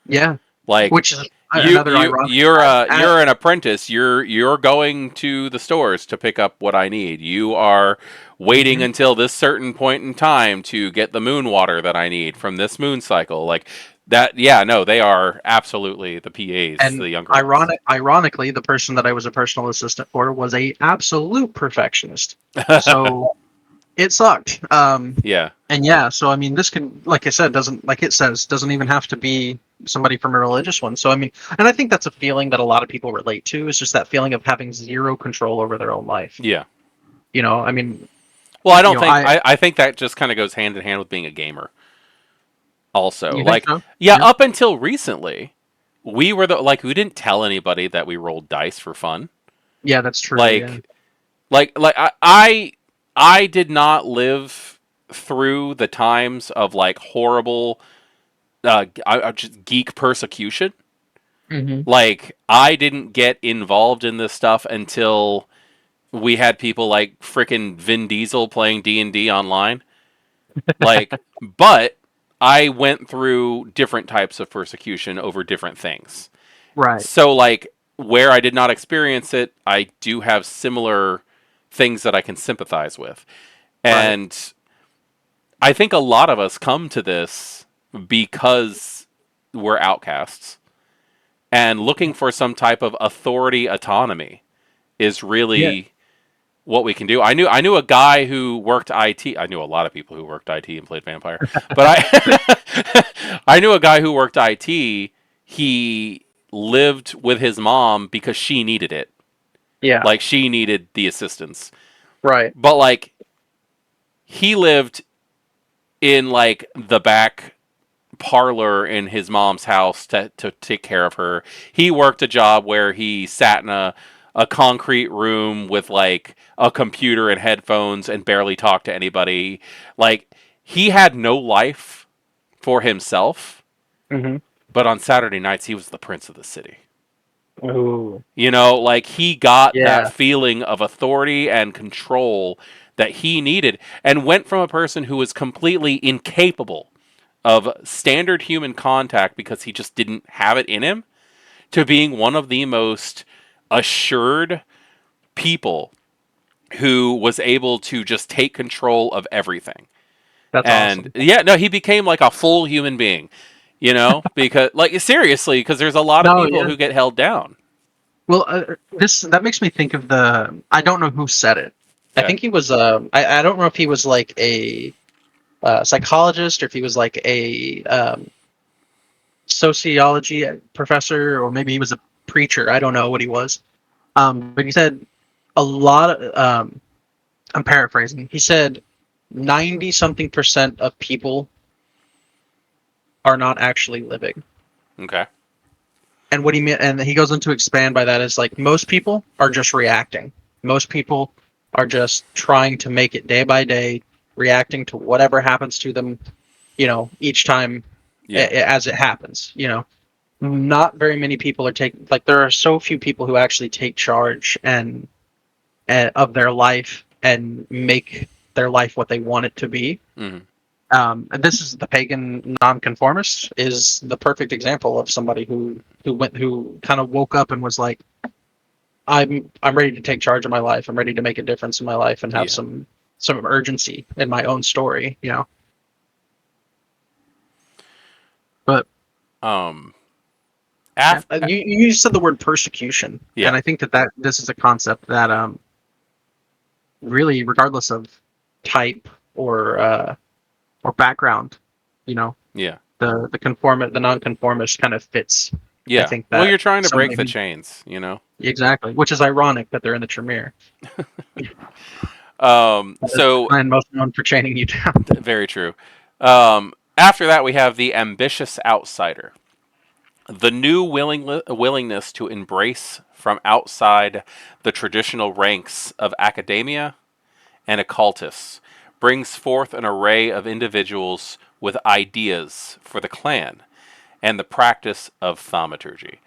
yeah, Like which is another ironic. you're an apprentice. You're going to the stores to pick up what I need. You are waiting Mhm. until this certain point in time to get the moon water that I need from this moon cycle. Like no, they are absolutely the PAs, And the younger ones. ironically, the person that I was a personal assistant for was a absolute perfectionist. So it sucked. Yeah, And yeah, so I mean, this can, like I said, doesn't like it says doesn't even have to be somebody from a religious one. So I mean, and I think that's a feeling that a lot of people relate to. Is just that feeling of having zero control over their own life. yeah. I mean, Well, I think that just kind of goes hand in hand with being a gamer. Also, you think like, so? yeah, Yeah, up until recently, we didn't tell anybody that we rolled dice for fun. yeah, that's true. Yeah, Like, I did not live through the times of like horrible just geek persecution. hmm Like, I didn't get involved in this stuff until we had people like freaking Vin Diesel playing D&D online. Like, but I went through different types of persecution over different things. right, So, like, where I did not experience it, I do have similar things that I can sympathize with. right, And I think a lot of us come to this because we're outcasts and looking for some type of authority autonomy is yeah, really what we can do. I knew a guy who worked IT. I knew a lot of people who worked IT and played vampire, but I knew a guy who worked IT. He lived with his mom because she needed it. yeah, Like, she needed the assistance. right. But like, he lived in like the back parlor in his mom's house to take care of her. He worked a job where he sat in a concrete room with like a computer and headphones and barely talked to anybody. Like, he had no life for himself, hmm but on Saturday nights he was the prince of the city. Ooh, Like, he got that yeah, feeling of authority and control that he needed and went from a person who was completely incapable of standard human contact because he just didn't have it in him to being one of the most assured people who was able to just take control of everything. that's And awesome. yeah, no, he became like a full human being, because like, seriously, because there's a lot of No, people yeah. who get held down. Well, this that makes me think of the. I don't know who said it. I Okay. think he was. I don't know if he was like a psychologist or if he was like a sociology professor or maybe he was a preacher. I don't know what he was. But he said a lot of. I'm paraphrasing. He said 90 something percent of people are not actually living. Okay. And what he meant, and he goes into expand by that is like most people are just reacting. Most people are just trying to make it day by day, reacting to whatever happens to them, each time Yeah. as it happens. Not very many people are taking like there are so few people who actually take charge and of their life and make their life what they want it to be. Hmm. And this is the pagan nonconformist is the perfect example of somebody who kind of woke up and was like, I'm ready to take charge of my life. I'm ready to make a difference in my life and have Yeah. some urgency in my own story. But Um. yeah, Af- you said the word persecution, yeah. and I think that this is a concept that really, regardless of type or background, you know, Yeah. the nonconformist kind of fits. I Yeah. think Well, that you're trying to break somebody the who's chains. exactly, which is ironic that they're in the Tremere. That is the So clan most known for chaining you down. very true. After that, we have the ambitious outsider, the new willingness to embrace from outside the traditional ranks of academia and occultists brings forth an array of individuals with ideas for the clan and the practice of thaumaturgy.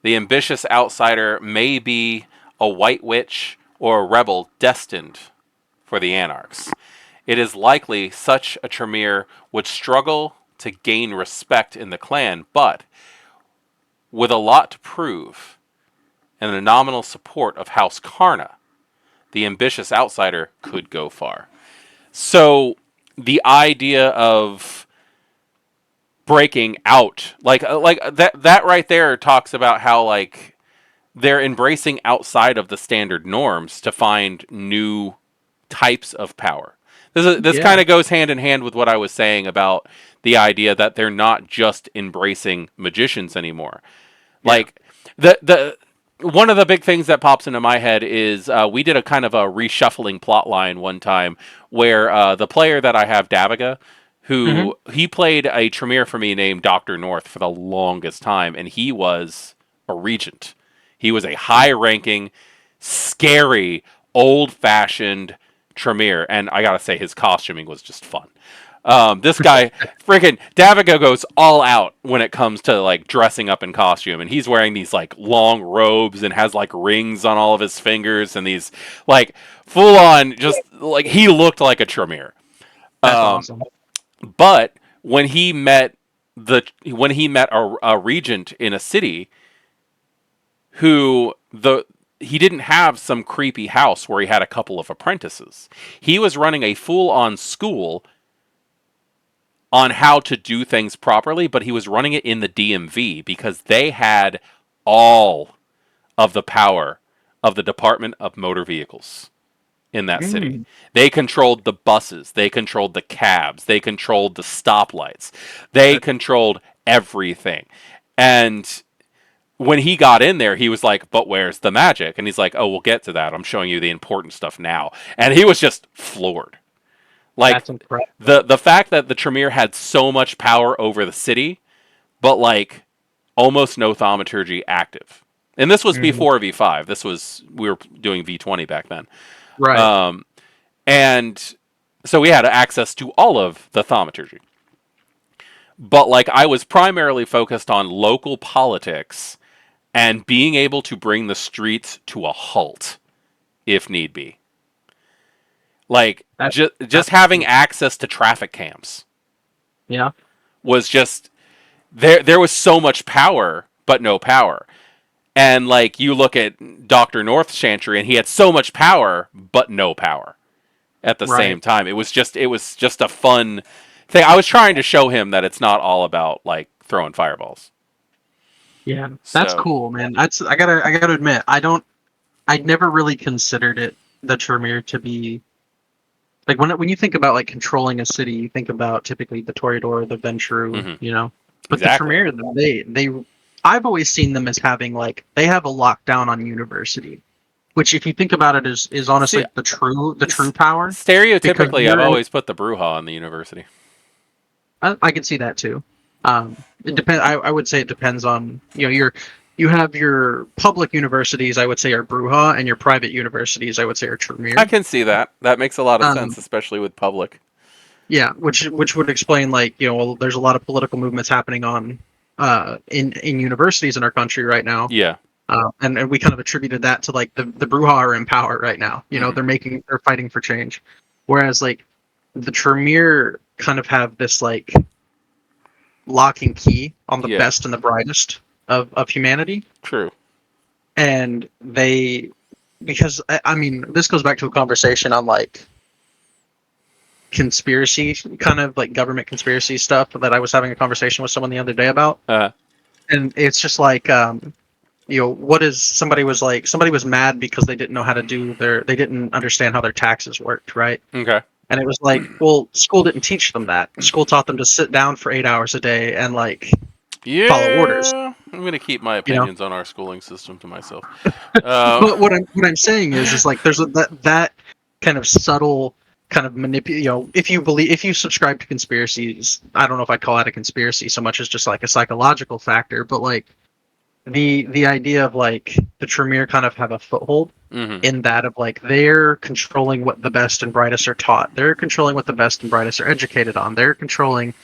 The ambitious outsider may be a white witch or a rebel destined for the anarchs. It is likely such a Tremere would struggle to gain respect in the clan, but with a lot to prove and the nominal support of House Karna, the ambitious outsider could go far. So the idea of breaking out. Like that right there talks about how like they're embracing outside of the standard norms to find new types of power. This Yeah. kind of goes hand in hand with what I was saying about the idea that they're not just embracing magicians anymore. Yeah. Like the one of the big things that pops into my head is we did a kind of a reshuffling plot line one time where the player that I have, Daviga, Hmm. who he played a Tremere for me named Dr. North for the longest time, and he was a regent. He was a high ranking, scary, old fashioned Tremere, and I gotta say his costuming was just fun. This guy, freaking Daviga goes all out when it comes to like dressing up in costume, and he's wearing these like long robes and has like rings on all of his fingers and these like full on just like he looked like a Tremere. That's Um, awesome. but when he met a regent in a city who the he didn't have some creepy house where he had a couple of apprentices. He was running a full on school on how to do things properly, but he was running it in the DMV because they had all of the power of the Department of Motor Vehicles in that city. Mm. They controlled the buses, they controlled the cabs, they controlled the stoplights, they controlled everything. And when he got in there, he was like, "But where's the magic?" And he's like, "Oh, we'll get to that. I'm showing you the important stuff now." And he was just floored. Like That's incredible. the fact that the Tremere had so much power over the city, but like almost no thaumaturgy active. And this was Hmm. before V5. This was we were doing V20 back then. Right. Um, and so we had access to all of the thaumaturgy. But like I was primarily focused on local politics and being able to bring the streets to a halt if need be. Like That just that's having access to traffic cams yeah. was just there was so much power but no power. And like you look at Dr. North Chantry and he had so much power but no power at the Right. same time. It was just a fun thing. I was trying to show him that it's not all about like throwing fireballs. Yeah. That's So, cool, man. That's I gotta admit, I'd never really considered it the Tremere to be like when you think about like controlling a city, you think about typically the Toreador, the Ventrue, mhm, But the exactly. Tremere, they I've always seen them as having like they have a lockdown on university, which if you think about it is See, honestly the true power because stereotypically, I've you're in. always put the Bruja in the university. I can see that too. It depend. I would say it depends on you have your public universities. I would say are Bruja, and your private universities. I would say are I Tremere. can see that. That makes a lot of Um, sense, especially with public. yeah, which would explain like well, there's a lot of political movements happening on in universities in our country right now. Yeah. And we kind of attributed that to like the Bruja are in power right now. Hmm. They're fighting for change, whereas like the Tremere kind of have this like lock and key on the Yeah. best and the brightest of humanity, True. and they because I mean this goes back to a conversation on like conspiracy kind of like government conspiracy stuff that I was having a conversation with someone the other day about, Uh. and it's just like what is somebody was mad because they didn't know how to they didn't understand how their taxes worked, right? Okay. And it was like, well, school didn't teach them that. School taught them to sit down for 8 hours a day and like follow orders, Yeah. I'm gonna keep my you know. opinions on our schooling system to myself. But what I'm saying is like there's that kind of subtle kind of if you subscribe to conspiracies, I don't know if I'd call that a conspiracy so much as just like a psychological factor, but like the idea of like the Tremere kind of have a foothold Hmm. in that of like they're controlling what the best and brightest are taught. They're controlling what the best and brightest are educated on. They're controlling,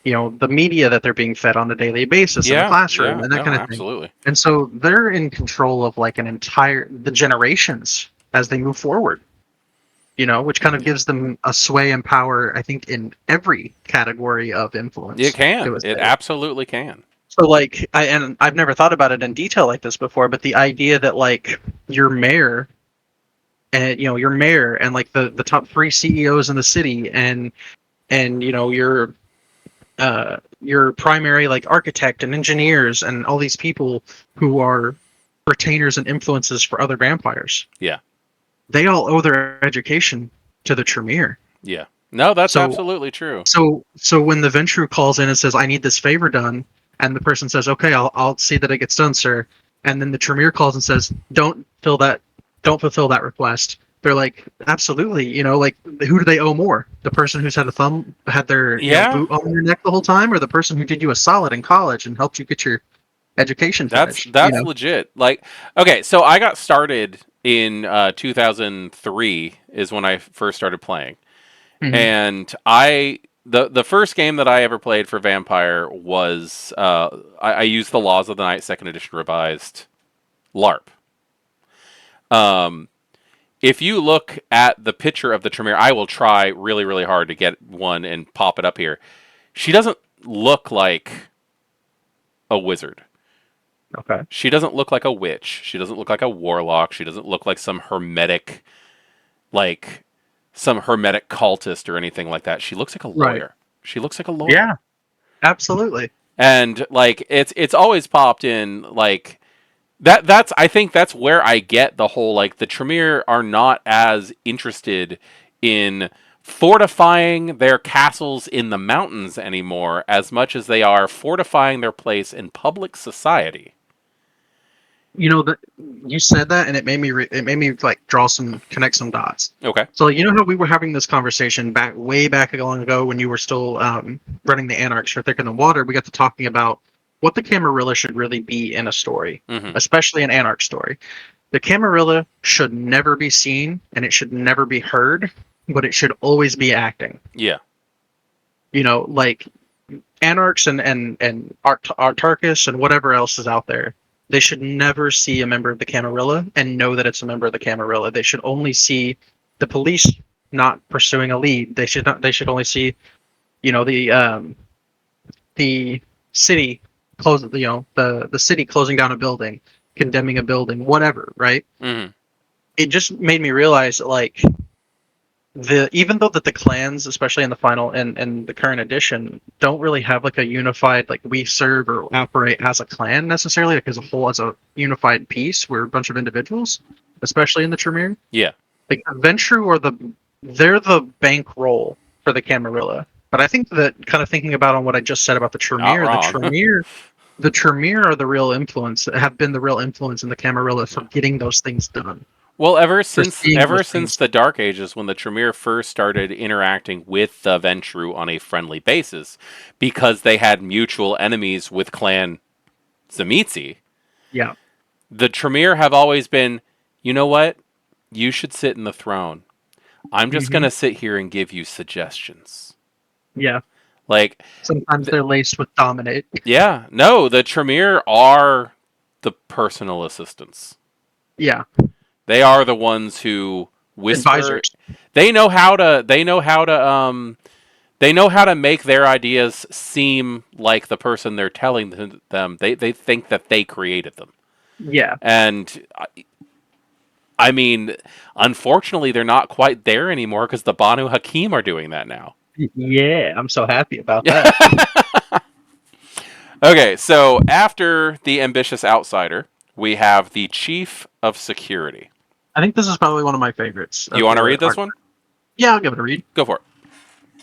the media that they're being fed on a daily basis in the Yeah. classroom Yeah. and that No. kind of thing. Absolutely. And so they're in control of like the generations as they move forward. Which kind of gives them a sway and power, I think, in every category of It influence. It can. was It absolutely can. so like and I've never thought about it in detail like this before, but the idea that like your mayor your mayor and like the top three CEOs in the city and your your primary like architect and engineers and all these people who are retainers and influences for other vampires. Yeah. They all owe their education to the Tremere. Yeah. No, that's So absolutely true. so when the Ventrue calls in and says, "I need this favor done," and the person says, "Okay, I'll see that it gets done, sir," and then the Tremere calls and says, don't fulfill that request." They're like, absolutely, like who do they owe more? The person who's had their Yeah. boot on their neck the whole time, or the person who did you a solid in college and helped you get your education That's finished? that's legit. Like, okay, so I got started in 2003 is when I first started playing, Mhm. and the first game that I ever played for Vampire was I used the Laws of the Night Second Edition revised LARP. Um, if you look at the picture of the Tremere, I will try really really hard to get one and pop it up here. She doesn't look like a wizard. Okay. She doesn't look like a witch. She doesn't look like a warlock. She doesn't look like like some hermetic cultist or anything like that. She looks like a Right. lawyer. She looks like a lawyer. Yeah. Absolutely. And like it's always popped in like that's I think that's where I get the whole like the Tremere are not as interested in fortifying their castles in the mountains anymore as much as they are fortifying their place in public society. That you said that, and it made me like connect some dots. Okay. So how we were having this conversation way back long ago when you were still running the Anarchs for Thick in the Water. We got to talking about what the Camarilla should really be in a story, Mm-hmm. especially an Anarch story. The Camarilla should never be seen, and it should never be heard, but it should always be acting. Yeah. Like Anarchs and Artarchus and whatever else is out there. They should never see a member of the Camarilla and know that it's a member of the Camarilla. They should only see the police not pursuing a lead. They should not. They should only see, the city close. The city closing down a building, condemning a building, whatever. Right. Mm-hmm. It just made me realize like even though that the clans, especially in the final and the current edition, don't really have like a unified like we serve or operate as a clan necessarily, like as a whole, as a unified piece. We're a bunch of individuals, especially in the Tremere. Yeah. Like Ventrue they're the bankroll for the Camarilla. But I think that kind of thinking about on what I just said about the Not Tremere, wrong. the Tremere are the real influence, have been the real influence in the Camarilla for getting those things done. Well, ever For since seeing ever those since things. the Dark Ages, when the Tremere first started interacting with the Ventrue on a friendly basis, because they had mutual enemies with Clan Tzimisce, Yeah. the Tremere have always been, you know what? You should sit in the throne. I'm just Hmm. gonna sit here and give you suggestions. Yeah. Like, Sometimes they're laced with dominate. yeah, no, the Tremere are the personal assistants. Yeah. They are the ones who whisper. Advisors. They know how to. They know how to. They know how to make their ideas seem like the person they're telling them. They think that they created them, Yeah. and I mean, unfortunately, they're not quite there anymore because the Banu Hakim are doing that now. Yeah. I'm so happy about that. Okay, so after the ambitious outsider, we have the chief of security. I think this is probably one of my favorites. You want to read this one? Yeah, I'll give it a read. Go for it.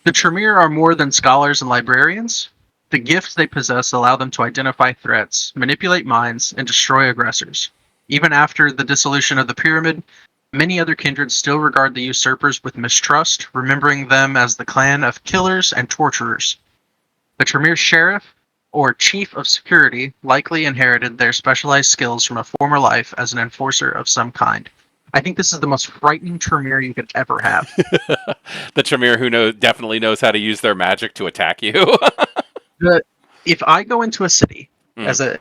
The Tremere are more than scholars and librarians. The gifts they possess allow them to identify threats, manipulate minds, and destroy aggressors. Even after the dissolution of the pyramid, many other kindreds still regard the usurpers with mistrust, remembering them as the clan of killers and torturers. The Tremere sheriff, or chief of security, likely inherited their specialized skills from a former life as an enforcer of some kind. I think this is the most frightening Tremere you could ever have. The Tremere who definitely knows how to use their magic to attack you. If I go into a city Mm.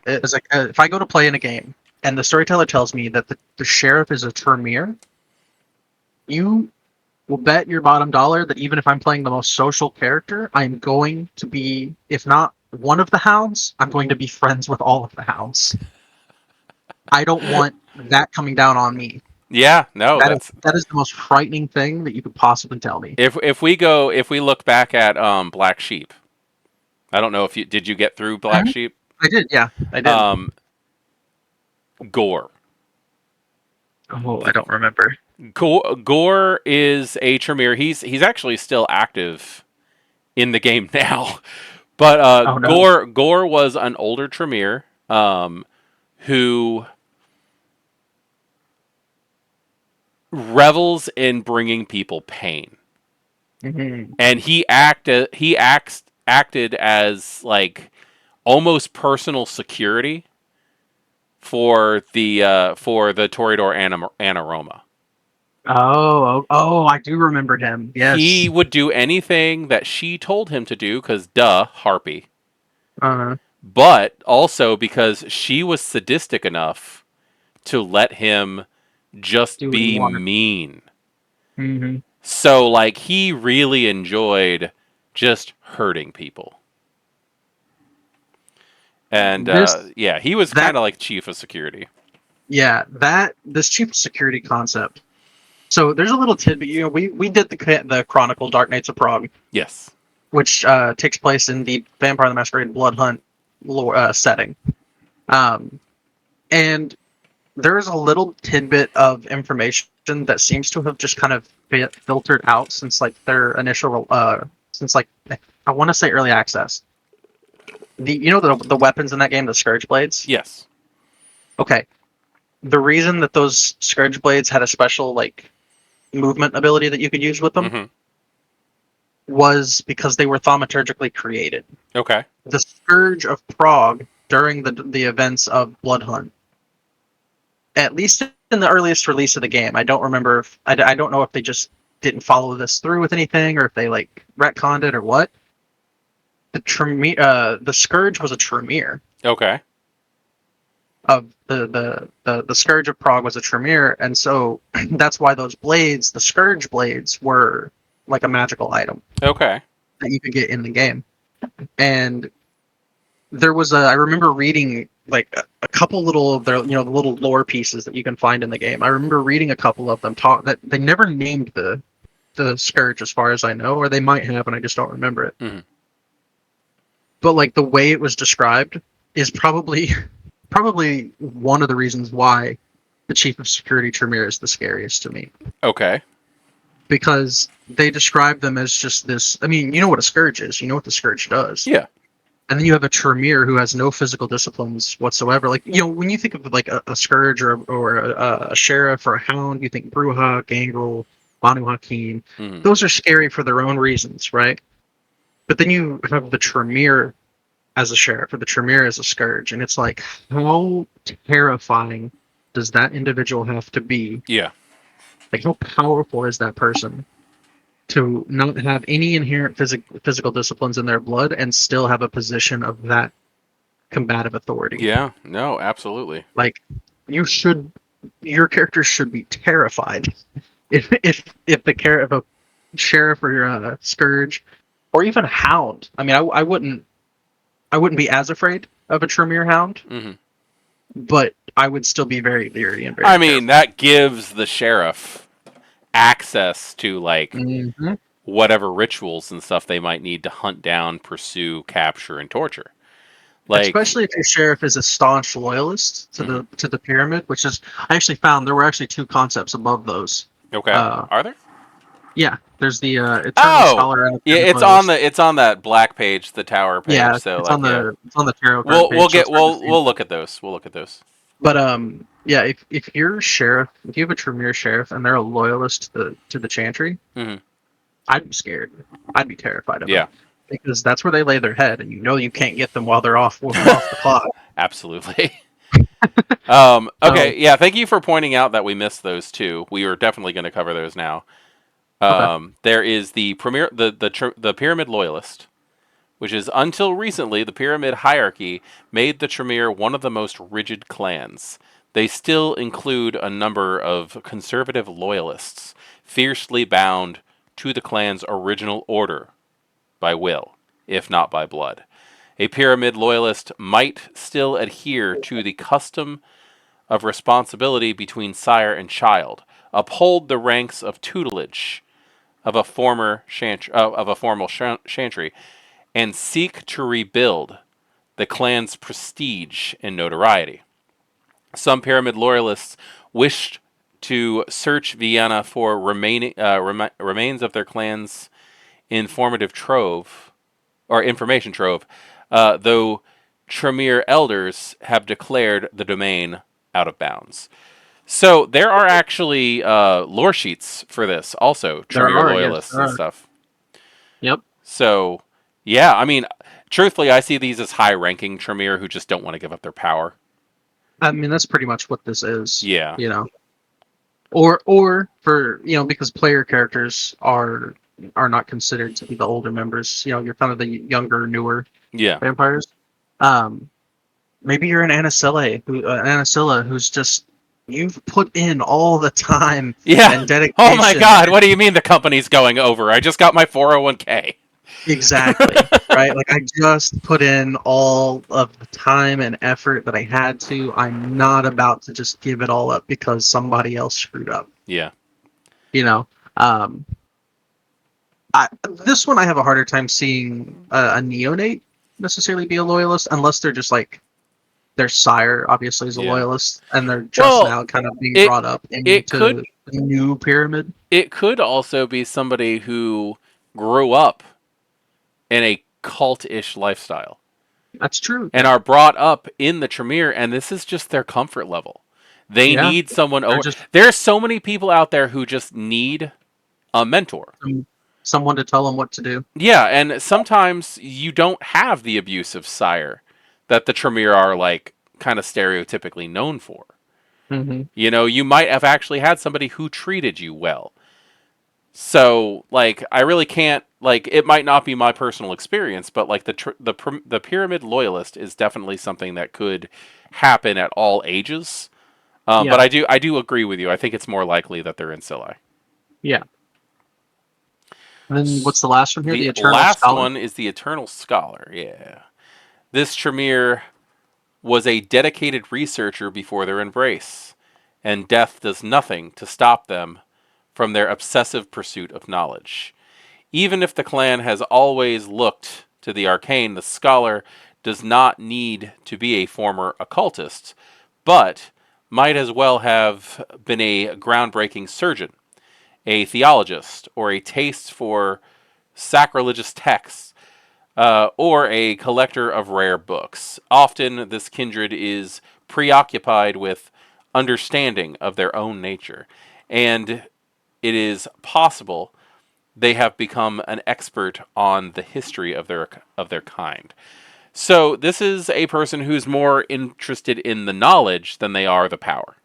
if I go to play in a game and the storyteller tells me that the sheriff is a Tremere, you will bet your bottom dollar that even if I'm playing the most social character, I'm going to be, if not one of the hounds, I'm going to be friends with all of the hounds. I don't want that coming down on me. Yeah, no, that's That is the most frightening thing that you could possibly tell me. if we look back at Black Sheep, I don't know if you did. You get through Black Mhm. Sheep? I did, yeah, I did. Um, Gore. Oh, I don't remember. Gore is a Tremere. He's actually still active in the game now. But Oh no. Gore was an older Tremere who revels in bringing people pain, Hmm. and acted as like almost personal security for the Toreador Anaroma. Oh, I do remember him. He Yes. would do anything that she told him to do because, duh, Harpy. Uh, But also because she was sadistic enough to let him just do what he be wanted. mean. Hmm. So, like, he really enjoyed just hurting people. And, This yeah, he was that kind of like chief of security. yeah, that this chief security concept. So there's a little tidbit. We did the Chronicle Dark Knights of Prague, Yes. which takes place in the Vampire the Masquerade Blood Hunt lore, setting. Um, and there's a little tidbit of information that seems to have just kind of filtered out since like their initial since like I want to say early access. The weapons in that game, the Scourge Blades. Yes. Okay, the reason that those Scourge Blades had a special like movement ability that you could use with them Mm-hmm. was because they were thaumaturgically created. Okay. The Scourge of Prague during the events of Blood Hunt, at least in the earliest release of the game. I don't remember if I don't know if they just didn't follow this through with anything or if they like retconned it or what. The Scourge was a Tremere Okay. of the Scourge of Prague was a Tremere, and so that's why those blades, the Scourge blades, were like a magical item Okay. that you could get in the game. And there was I remember reading like a couple little of their the little lore pieces that you can find in the game. I remember reading a couple of them talk that they never named the Scourge as far as I know, or they might have, and I just don't remember it. Mm-hmm. But like the way it was described is probably probably one of the reasons why the chief of security Tremere is the scariest to me, Okay. because they describe them as just this. I mean, you know what a Scourge is, you know what the Scourge does. Yeah. And then you have a Tremere who has no physical disciplines whatsoever. Like, when you think of like a Scourge or a Sheriff or a Hound, you think Bruja, Gangrel, Banu Hakim. Mm-hmm. Those are scary for their own reasons, right? But then you have the Tremere as a Sheriff or the Tremere as a Scourge, and it's like, how terrifying does that individual have to be? Yeah. Like, how powerful is that person to not have any inherent physical disciplines in their blood and still have a position of that combative authority? Yeah. No, absolutely. Like, you should, your character should be terrified if if a sheriff or a scourge or even a hound. I mean, I wouldn't be as afraid of a Tremere hound, Mm-hmm. but I would still be very leery and very I mean, careful. that gives the sheriff access to like Hmm. whatever rituals and stuff they might need to hunt down, pursue, capture, and torture. Like, Especially if your sheriff is a staunch loyalist to mhm. the pyramid, which is I actually found there were actually two concepts above those. Okay, Uh, are there? yeah, there's the Eternal Oh, Scholar and the yeah, Pyramid Loyalist. it's on that black page, the tower page. Yeah, So like, yeah, it's on the tarot card page, so it's hard to see. we'll look at those. We'll look at those. But yeah, if you're a sheriff, if you have a Tremere sheriff and they're a loyalist to the Chantry, Hmm. I'd be scared. I'd be terrified of them Yeah, because that's where they lay their head, and you can't get them while they're off the clock. absolutely. So Okay, yeah. Thank you for pointing out that we missed those two. We are definitely going to cover those now. okay, There is the premier, the pyramid loyalist, which is until recently the pyramid hierarchy made the Tremere one of the most rigid clans. They still include a number of conservative loyalists, fiercely bound to the clan's original order by will, if not by blood. A pyramid loyalist might still adhere to the custom of responsibility between sire and child, uphold the ranks of tutelage of a formal chantry, and seek to rebuild the clan's prestige and notoriety. Some Pyramid loyalists wished to search Vienna for remains of their clan's informative trove or information trove, though Tremere elders have declared the domain out of bounds. So there are actually lore sheets for this, also There Tremere are, yes, loyalists there and are. stuff. Yep. So yeah, I mean, truthfully, I see these as high-ranking Tremere who just don't want to give up their power. I mean, that's pretty much what this is. Yeah, You know, or for because player characters are not considered to be the older members. You're kind of the younger, newer yeah, vampires. Um, Maybe you're an Ancilla who's just you've put in all the time yeah. and Oh my dedication. God, what do you mean the company's going over? I just got my 401k. Exactly, right? Like I just put in all of the time and effort that I had to. I'm not about to just give it all up because somebody else screwed up. Yeah, You know, um, this one I have a harder time seeing a neonate necessarily be a loyalist unless they're just like their sire obviously is a yeah. loyalist and they're just Well, now kind of being it brought up it into could the new pyramid. it could also be somebody who grew up in a cult-ish lifestyle That's true. and Yeah, are brought up in the Tremere, and this is just their comfort level. They yeah. need someone They're over. just There's so many people out there who just need a mentor. someone to tell them what to do. Yeah, and sometimes you don't have the abusive sire that the Tremere are like kind of stereotypically known for. Hmm. You know, you might have actually had somebody who treated you well. So, like, I really can't like. It might not be my personal experience, but like the pyramid loyalist is definitely something that could happen at all ages. But Yeah, I do agree with you. I think it's more likely that they're in Scylla. yeah. And then what's the last one here? The The Eternal last Scholar. one is the Eternal Scholar. Yeah, this Tremere was a dedicated researcher before their embrace, and death does nothing to stop them from their obsessive pursuit of knowledge. Even if the clan has always looked to the arcane, the scholar does not need to be a former occultist, but might as well have been a groundbreaking surgeon, a theologist, or a taste for sacrilegious texts, or a collector of rare books. Often, this kindred is preoccupied with understanding of their own nature, and it is possible they have become an expert on the history of their kind. So this is a person who's more interested in the knowledge than they are the power.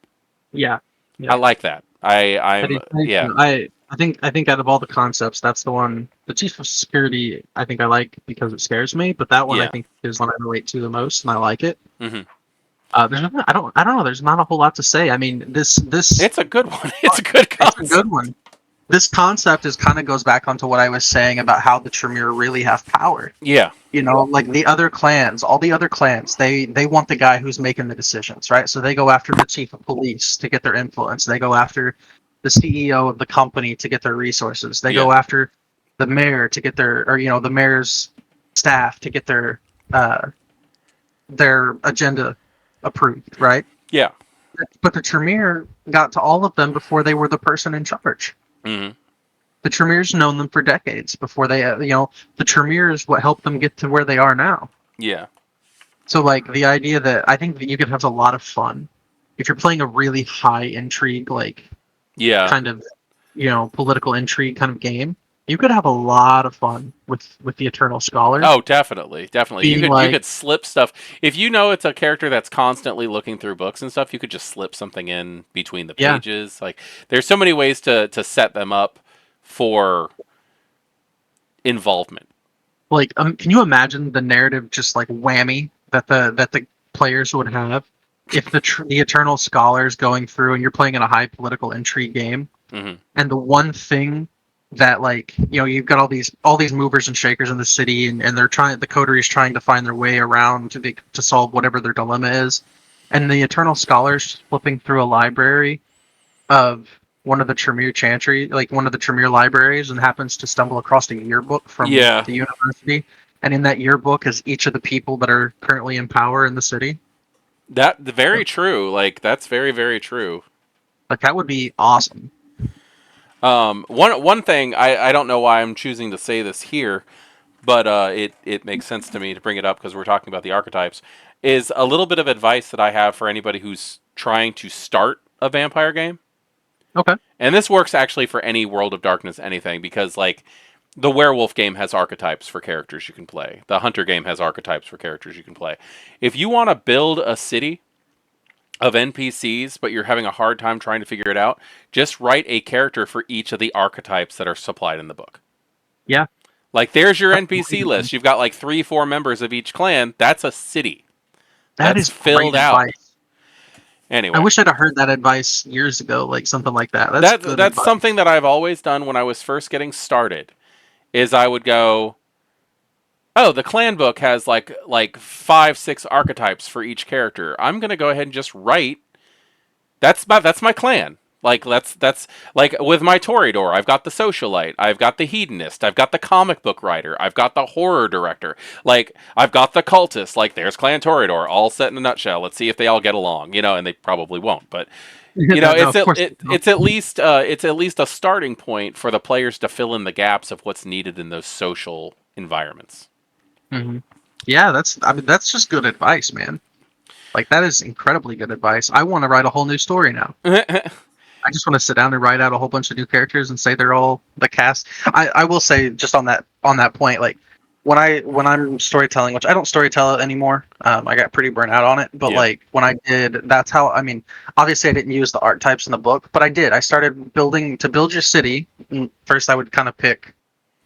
Yeah, I yeah. like that. I I'm do think yeah. I think out of all the concepts, that's the one. The Chief of Security, I think I like because it scares me, but that one I Yeah. think is one I relate to the most, and I like it. Hmm. There's nothing, I don't know. There's not a whole lot to say. I mean, this It's a good one. It's a good it's a concept. good one. This concept is kind of goes back onto what I was saying about how the Tremere really have power. Yeah. Like the other clans, all the other clans, they want the guy who's making the decisions, right? So they go after the chief of police to get their influence. They go after the CEO of the company to get their resources. They Yeah. go after the mayor to get or the mayor's staff to get uh, their agenda approved, right? Yeah. But the Tremere got to all of them before they were the person in charge. Hmm. The Tremere's known them for decades before the Tremere is what helped them get to where they are now. Yeah. So, like, the idea that I think that you could have a lot of fun if you're playing a really high intrigue, like, Yeah. kind of, political intrigue kind of game, you could have a lot of fun with the Eternal Scholar Oh, definitely, definitely. being You like, could slip stuff if you know it's a character that's constantly looking through books and stuff. You could just slip something in between the yeah, pages. Like there's so many ways to set them up for involvement. like, can you imagine the narrative just like whammy that the players would have if the Eternal Scholar's going through and you're playing in a high political intrigue game, Hmm. and the one thing that, like, you've got all these movers and shakers in the city, and the coterie is trying to find their way around to solve whatever their dilemma is, and the Eternal Scholars flipping through a library of one of the Tremere chantry, like one of the Tremere libraries, and happens to stumble across a yearbook from Yeah. the university, and in that yearbook is each of the people that are currently in power in the city. Very true. Like that's very very true. Like that would be awesome. One thing I don't know why I'm choosing to say this here, but it makes sense to me to bring it up because we're talking about the archetypes. Is a little bit of advice that I have for anybody who's trying to start a vampire game. Okay. And this works actually for any World of Darkness anything because like the werewolf game has archetypes for characters you can play. The hunter game has archetypes for characters you can play. If you want to build a city of NPCs but you're having a hard time trying to figure it out, just write a character for each of the archetypes that are supplied in the book. Yeah. Like there's your NPC list. You've got like 3-4 members of each clan. That's a city. That That's is great filled out. advice. Anyway, I wish I'd have heard that advice years ago, like something like that. That's good that's advice. something that I've always done when I was first getting started. Is I would go, oh, the clan book has like 5-6 archetypes for each character. I'm gonna go ahead and just write. That's my clan. Like that's like with my Toreador, I've got the socialite, I've got the hedonist, I've got the comic book writer, I've got the horror director, like I've got the cultist. Like there's Clan Toreador, all set in a nutshell. Let's see if they all get along, and they probably won't. But No, it's of course. it's at least a starting point for the players to fill in the gaps of what's needed in those social environments. Hmm. Yeah, that's just good advice, man. Like that is incredibly good advice. I want to write a whole new story now. I just want to sit down and write out a whole bunch of new characters and say they're all the cast. I will say just on that point, like when I'm storytelling, which I don't storytell anymore. I got pretty burnt out on it. But Yeah. like when I did, that's how. I mean, obviously I didn't use the archetypes in the book, but I did. I started building to build your city. First, I would kind of pick.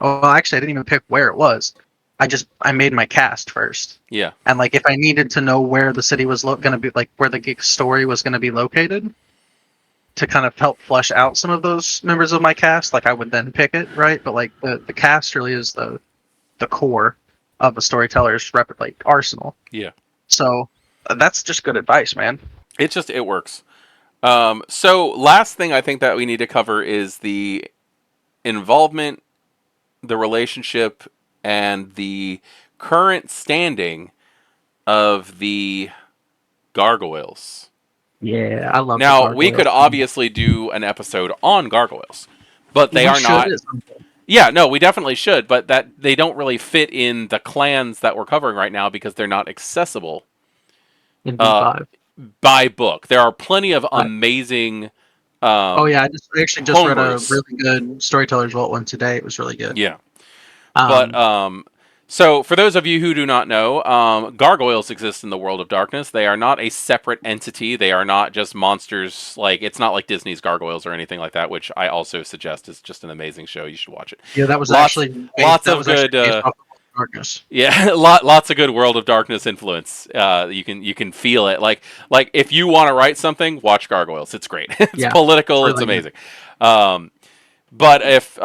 Oh, well, actually, I didn't even pick where it was. I made my cast first. Yeah. And like if I needed to know where the city was going to be, like where the story was going to be located, to kind of help flesh out some of those members of my cast, like I would then pick it, right? But like the cast really is the core of a storyteller's like arsenal. Yeah. So that's just good advice, man. It works. So last thing I think that we need to cover is the involvement, the relationship, and the current standing of the gargoyles. Yeah, I love. Now, we could obviously do an episode on gargoyles, but they are not. Yeah, no, we definitely should, but that they don't really fit in the clans that we're covering right now because they're not accessible in V5. By book. There are plenty of amazing. Oh yeah, I actually just read a homebrews. really good Storyteller's Vault one today. It was really good. Yeah, but so for those of you who do not know, gargoyles exist in the world of darkness. They are not a separate entity. They are not just monsters. Like it's not like Disney's Gargoyles or anything like that, which I also suggest is just an amazing show. You should watch it. Yeah, that was lots of good. Darkness. Yeah, lots of good World of Darkness influence. You can feel it. Like if you want to write something, watch Gargoyles. It's great. It's political. It's amazing. But if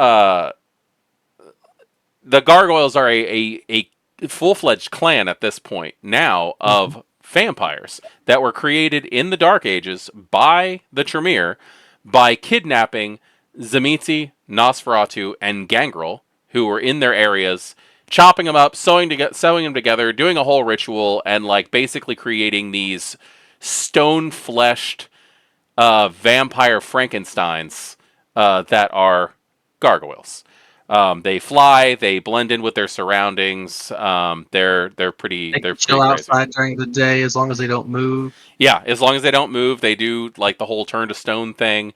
the Gargoyles are a full-fledged clan at this point now of vampires that were created in the Dark Ages by the Tremere by kidnapping Tzimisce, Nosferatu, and Gangrel, who were in their areas, chopping them up, sewing them together, doing a whole ritual, and like basically creating these stone-fleshed vampire Frankensteins that are gargoyles. They fly. They blend in with their surroundings. They're pretty. They're chill pretty outside during the day as long as they don't move. Yeah, as long as they don't move, they do like the whole turn to stone thing.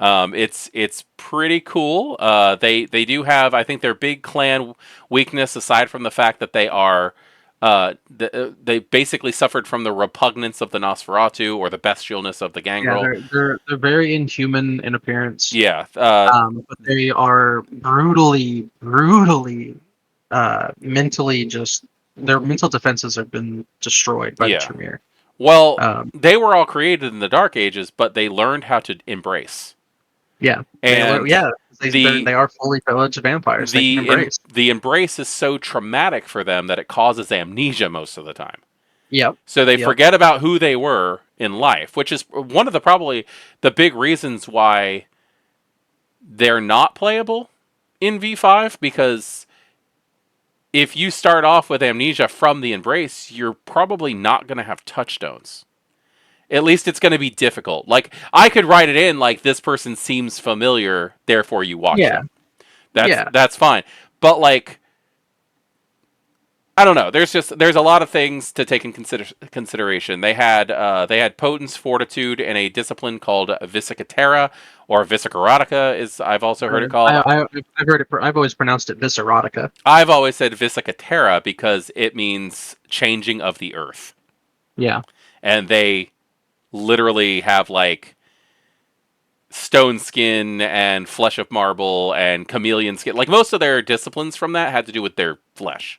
It's pretty cool. They do have, I think, their big clan weakness, aside from the fact that they are. They basically suffered from the repugnance of the Nosferatu or the bestialness of the Gangrel. Yeah, they're very inhuman in appearance. Yeah, but they are brutally mentally just their mental defenses have been destroyed by the Tremere. Well, they were all created in the Dark Ages, but they learned how to embrace. Yeah, and they are fully fledged vampires. They can embrace. The embrace is so traumatic for them that it causes amnesia most of the time. Yep. So they forget about who they were in life, which is one of the probably the big reasons why they're not playable in V5, because if you start off with amnesia from the embrace, you're probably not going to have touchstones. At least it's going to be difficult. Like, I could write it in like this person seems familiar, therefore you watch Yeah, them. yeah. That's fine. But like, I don't know. There's a lot of things to take in consideration. They had potence, fortitude, and a discipline called Visicatera or Visiceratica, is I've also heard it called. I've heard it. I've always pronounced it Viscerotica. I've always said Visicatera because it means changing of the earth, Yeah. and they literally have like stone skin and flesh of marble and chameleon skin. Like most of their disciplines from that had to do with their flesh,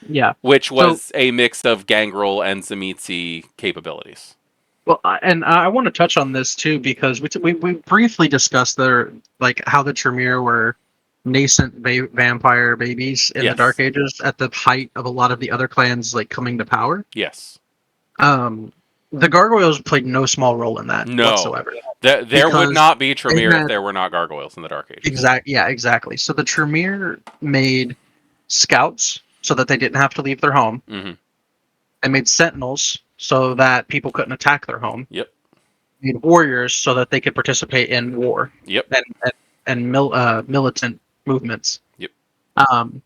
Yeah. which So, was a mix of gangrel and Tzimisce capabilities. well, and I want to touch on this too because we briefly discussed their like how the Tremere were nascent vampire babies in the Dark Yes. Ages at the height of a lot of the other clans like coming to power. Yes. Um, the Gargoyles played no small role in that No. whatsoever There would because not be they Tremere if had there were not gargoyles in the Dark Ages. exactly. So the Tremere made scouts so that they didn't have to leave their home. Mm-hmm. They made sentinels so that people couldn't attack their home. Yep. Made warriors so that they could participate in war Yep. and militant movements. Yep. Um,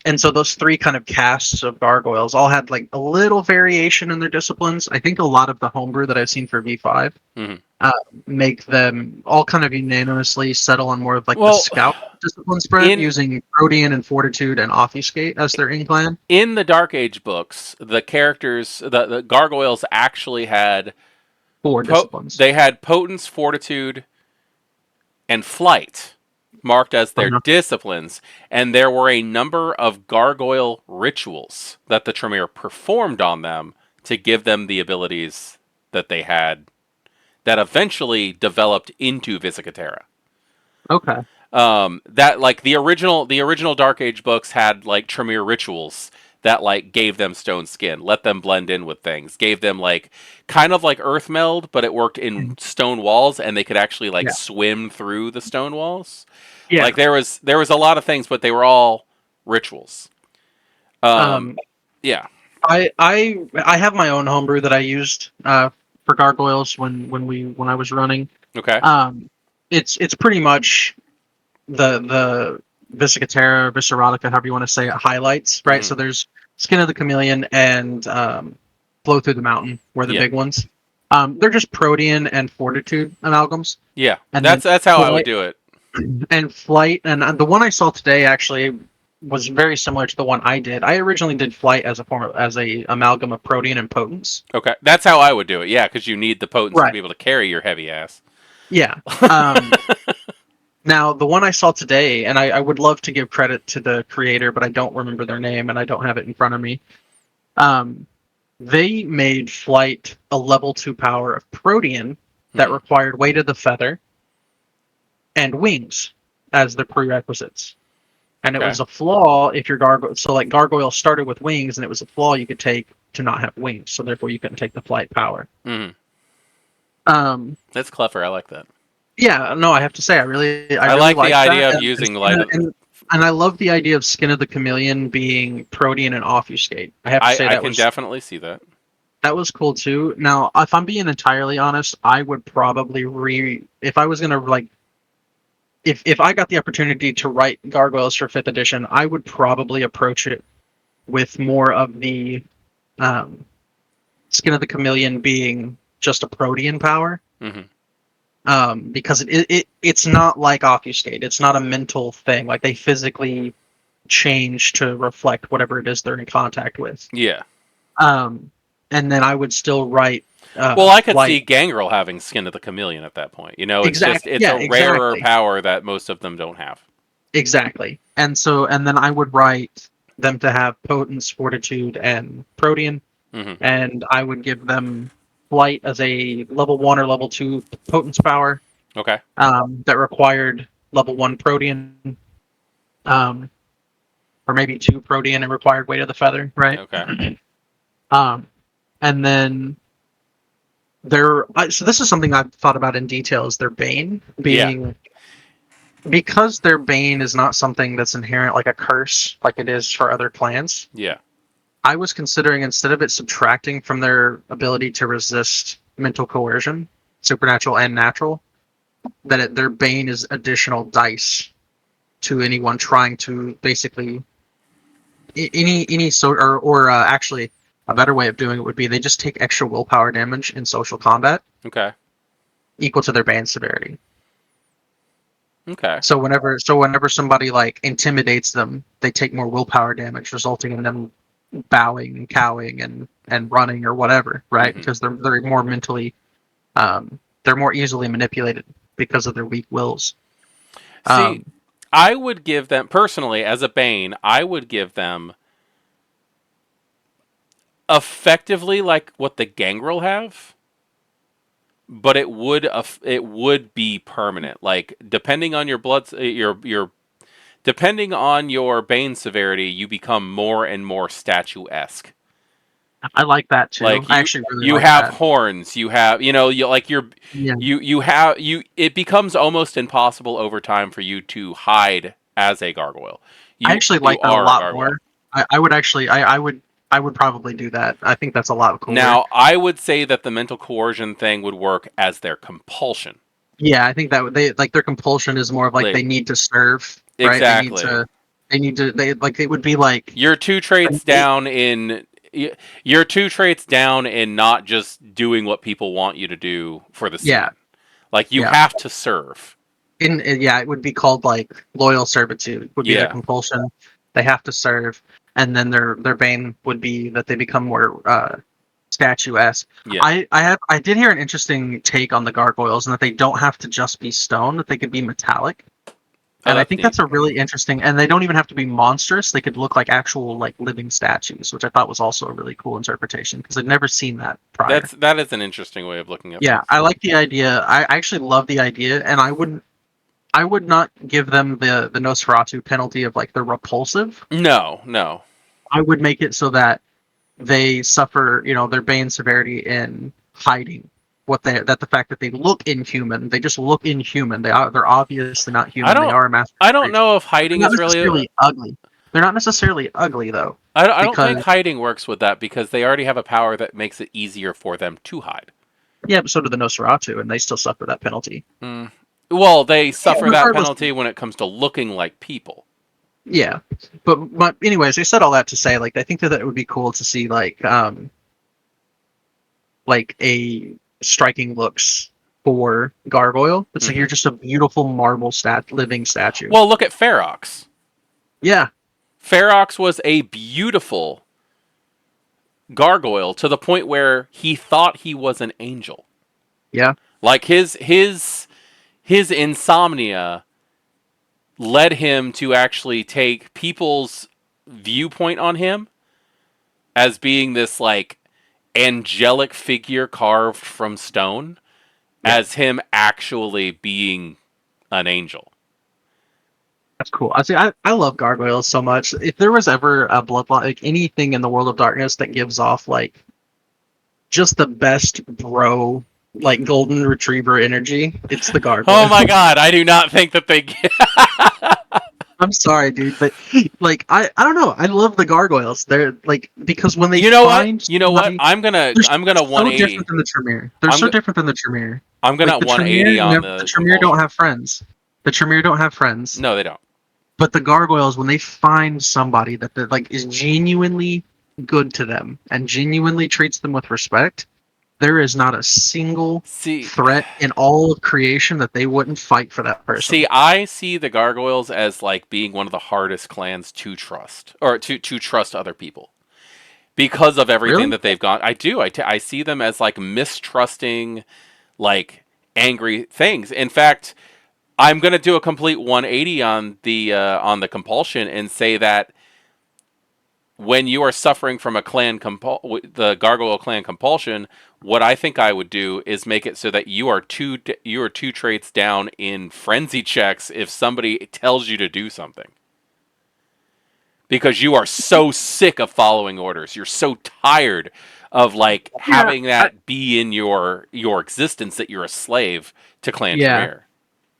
and so those three kind of castes of gargoyles all had like a little variation in their disciplines. I think a lot of the homebrew that I've seen for V5 Mm-hmm. make them all kind of unanimously settle on more of like the Well, scout discipline spread in using Protean and Fortitude and Obfuscate as their in-clan. in the Dark Age books, the characters, the gargoyles actually had Four disciplines. they had potence, fortitude, and flight marked as their Uh-huh. disciplines, and there were a number of gargoyle rituals that the Tremere performed on them to give them the abilities that they had that eventually developed into Visicatera. Okay. That like the original Dark Age books had like Tremere rituals that like gave them stone skin, let them blend in with things, gave them like kind of like earth meld, but it worked in Mhm. stone walls, and they could actually like Yeah. swim through the stone walls. Yeah. Like there was a lot of things, but they were all rituals. Um, Um, yeah. I have my own homebrew that I used for gargoyles when I was running. Okay. Um, it's pretty much the Viscera, Viscerotica, however you want to say it, highlights, right? Mhm. So there's Skin of the Chameleon and Blow Through the Mountain were the Yeah. big ones. They're just Protean and Fortitude amalgams, Yeah. and then That's how I would Flight do it. and Flight, and the one I saw today actually was very similar to the one I did. I originally did Flight as a amalgam of Protean and Potence. Okay. That's how I would do it. Yeah, because you need the potency to Right. be able to carry your heavy ass. Yeah. Um, Now, the one I saw today, and I would love to give credit to the creator, but I don't remember their name and I don't have it in front of me. Um, they made Flight a level 2 power of Protean that Mhm. required weight of the feather and wings as the prerequisites. And it Okay. was a flaw if your gargoyle, so like gargoyle started with wings, and it was a flaw you could take to not have wings, so therefore you couldn't take the flight power. Mhm. Um, That's clever. I like that. yeah, no, I have to say, I I really like the like idea that, of using light. and I love the idea of Skin of the Chameleon being Protean and Obfuscate. I have to say I can definitely see that. that was cool too. Now, if I'm being entirely honest, I would probably if I was gonna like if I got the opportunity to write Gargoyles for 5th edition, I would probably approach it with more of the um, Skin of the Chameleon being just a Protean power. Hmm. Because it's not like Obfuscate. It's not a mental thing. Like they physically change to reflect whatever it is they're in contact with. Yeah. Um, and then I would still write. Well, I could see Like Gangrel having Skin of the Chameleon at that point. You know, it's just exactly. it's Yeah, a rarer exactly. power that most of them don't have. Exactly. And then I would write them to have Potence, Fortitude, and Protean, Hmm. and I would give them Flight as a level 1 or level 2 Potence power Okay. that required level 1 Protean, um, or maybe 2 Protean and required Weight of the Feather, right? Okay. um, and then so this is something I've thought about in detail, is their Bane Yeah. being because their bane is not something that's inherent like a curse, like it is for other clans. Yeah. I was considering instead of it subtracting from their ability to resist mental coercion, supernatural and natural, that their bane is additional dice to anyone trying to basically any sort or actually a better way of doing it would be they just take extra willpower damage in social combat Okay. equal to their bane severity. Okay. So whenever somebody like intimidates them, they take more willpower damage, resulting in them bowing and cowing and running or whatever, right? Hmm. Because they're more mentally they're more easily manipulated because of their weak wills. See, Um, I would give them personally as a Bane. I would give them effectively like what the Gangrel have, but it would be permanent. Like depending on your your depending on your Bane severity, you become more and more statuesque. I like that too. Like I actually really you like have that. horns, you have you like Yeah, you have you it becomes almost impossible over time for you to hide as a gargoyle. I You actually you like that a are a lot gargoyle. more. I would actually I would probably do that. I think that's a lot cooler. Now, I would say that the mental coercion thing would work as their compulsion. Yeah, I think that they like their compulsion is more of like Like they need to serve, right? exactly. They need to they like it would be like You're two traits down in you're two traits down in not just doing what people want you to do for the yeah, scene. Like you yeah. have to serve. Yeah, it would be called like loyal servitude would be their Yeah. compulsion. They have to serve, and then their bane would be that they become more statuesque. Yeah. I did hear an interesting take on the gargoyles, and that they don't have to just be stone; that they could be metallic. Oh, And I that's think neat. that's a really interesting. And they don't even have to be monstrous; they could look like actual like living statues, which I thought was also a really cool interpretation because I'd never seen that prior. That is an interesting way of looking at Yeah, things. I like the idea. I actually love the idea, and I would not give them the Nosferatu penalty of like they're repulsive. No, no. I would make it so that they suffer, their bane severity in hiding the fact that they look inhuman. They just look inhuman. They're obviously not I human. They don't are a master I don't creature. know if But they're hiding not is really necessarily ugly. They're not necessarily ugly though, I don't because think hiding works with that because they already have a power that makes it easier for them to hide. yeah, but so do the Nosferatu, and they still suffer that penalty. Mm. Well, they Yeah, suffer that regardless. penalty when it comes to looking like people. Yeah, but anyways, I said all that to say like I think that it would be cool to see like a striking looks for gargoyle. It's like Hmm. you're just a beautiful marble living statue. Well, look at Ferox. Yeah, Ferox was a beautiful gargoyle to the point where he thought he was an angel. yeah, Like his insomnia led him to actually take people's viewpoint on him as being this like angelic figure carved from stone yeah. as him actually being an angel. That's cool. I see. I love gargoyles so much. If there was ever a bloodline, like anything in the world of darkness that gives off like just the best bro, like golden retriever energy, it's the Oh gargoyle. my god, I do not think that they get I'm sorry, dude, but like I don't know. I love the gargoyles. They're like because when they You know what? find You know what? somebody, I'm they're gonna so different 180. than the Tremere. They're I'm so go- different than the Tremere. I'm gonna Like the Tremere, 180 on the the Tremere don't compulsion. have friends. The Tremere don't have friends. No, they don't. But the gargoyles, when they find somebody that like is genuinely good to them and genuinely treats them with respect, there is not a single See, threat in all of creation that they wouldn't fight for that person. I see the gargoyles as like being one of the hardest clans to trust or to trust other people because of everything Really? that they've gone. I do. I see them as like mistrusting, like angry things. In fact, I'm gonna do a complete 180 on the compulsion and say that when you are suffering from a the gargoyle clan compulsion, what I think I would do is make it so that you are two traits down in frenzy checks if somebody tells you to do something. Because you are so sick of following orders. You're so tired of like Yeah, having that be in your existence that you're a slave to Clan yeah. Tremere.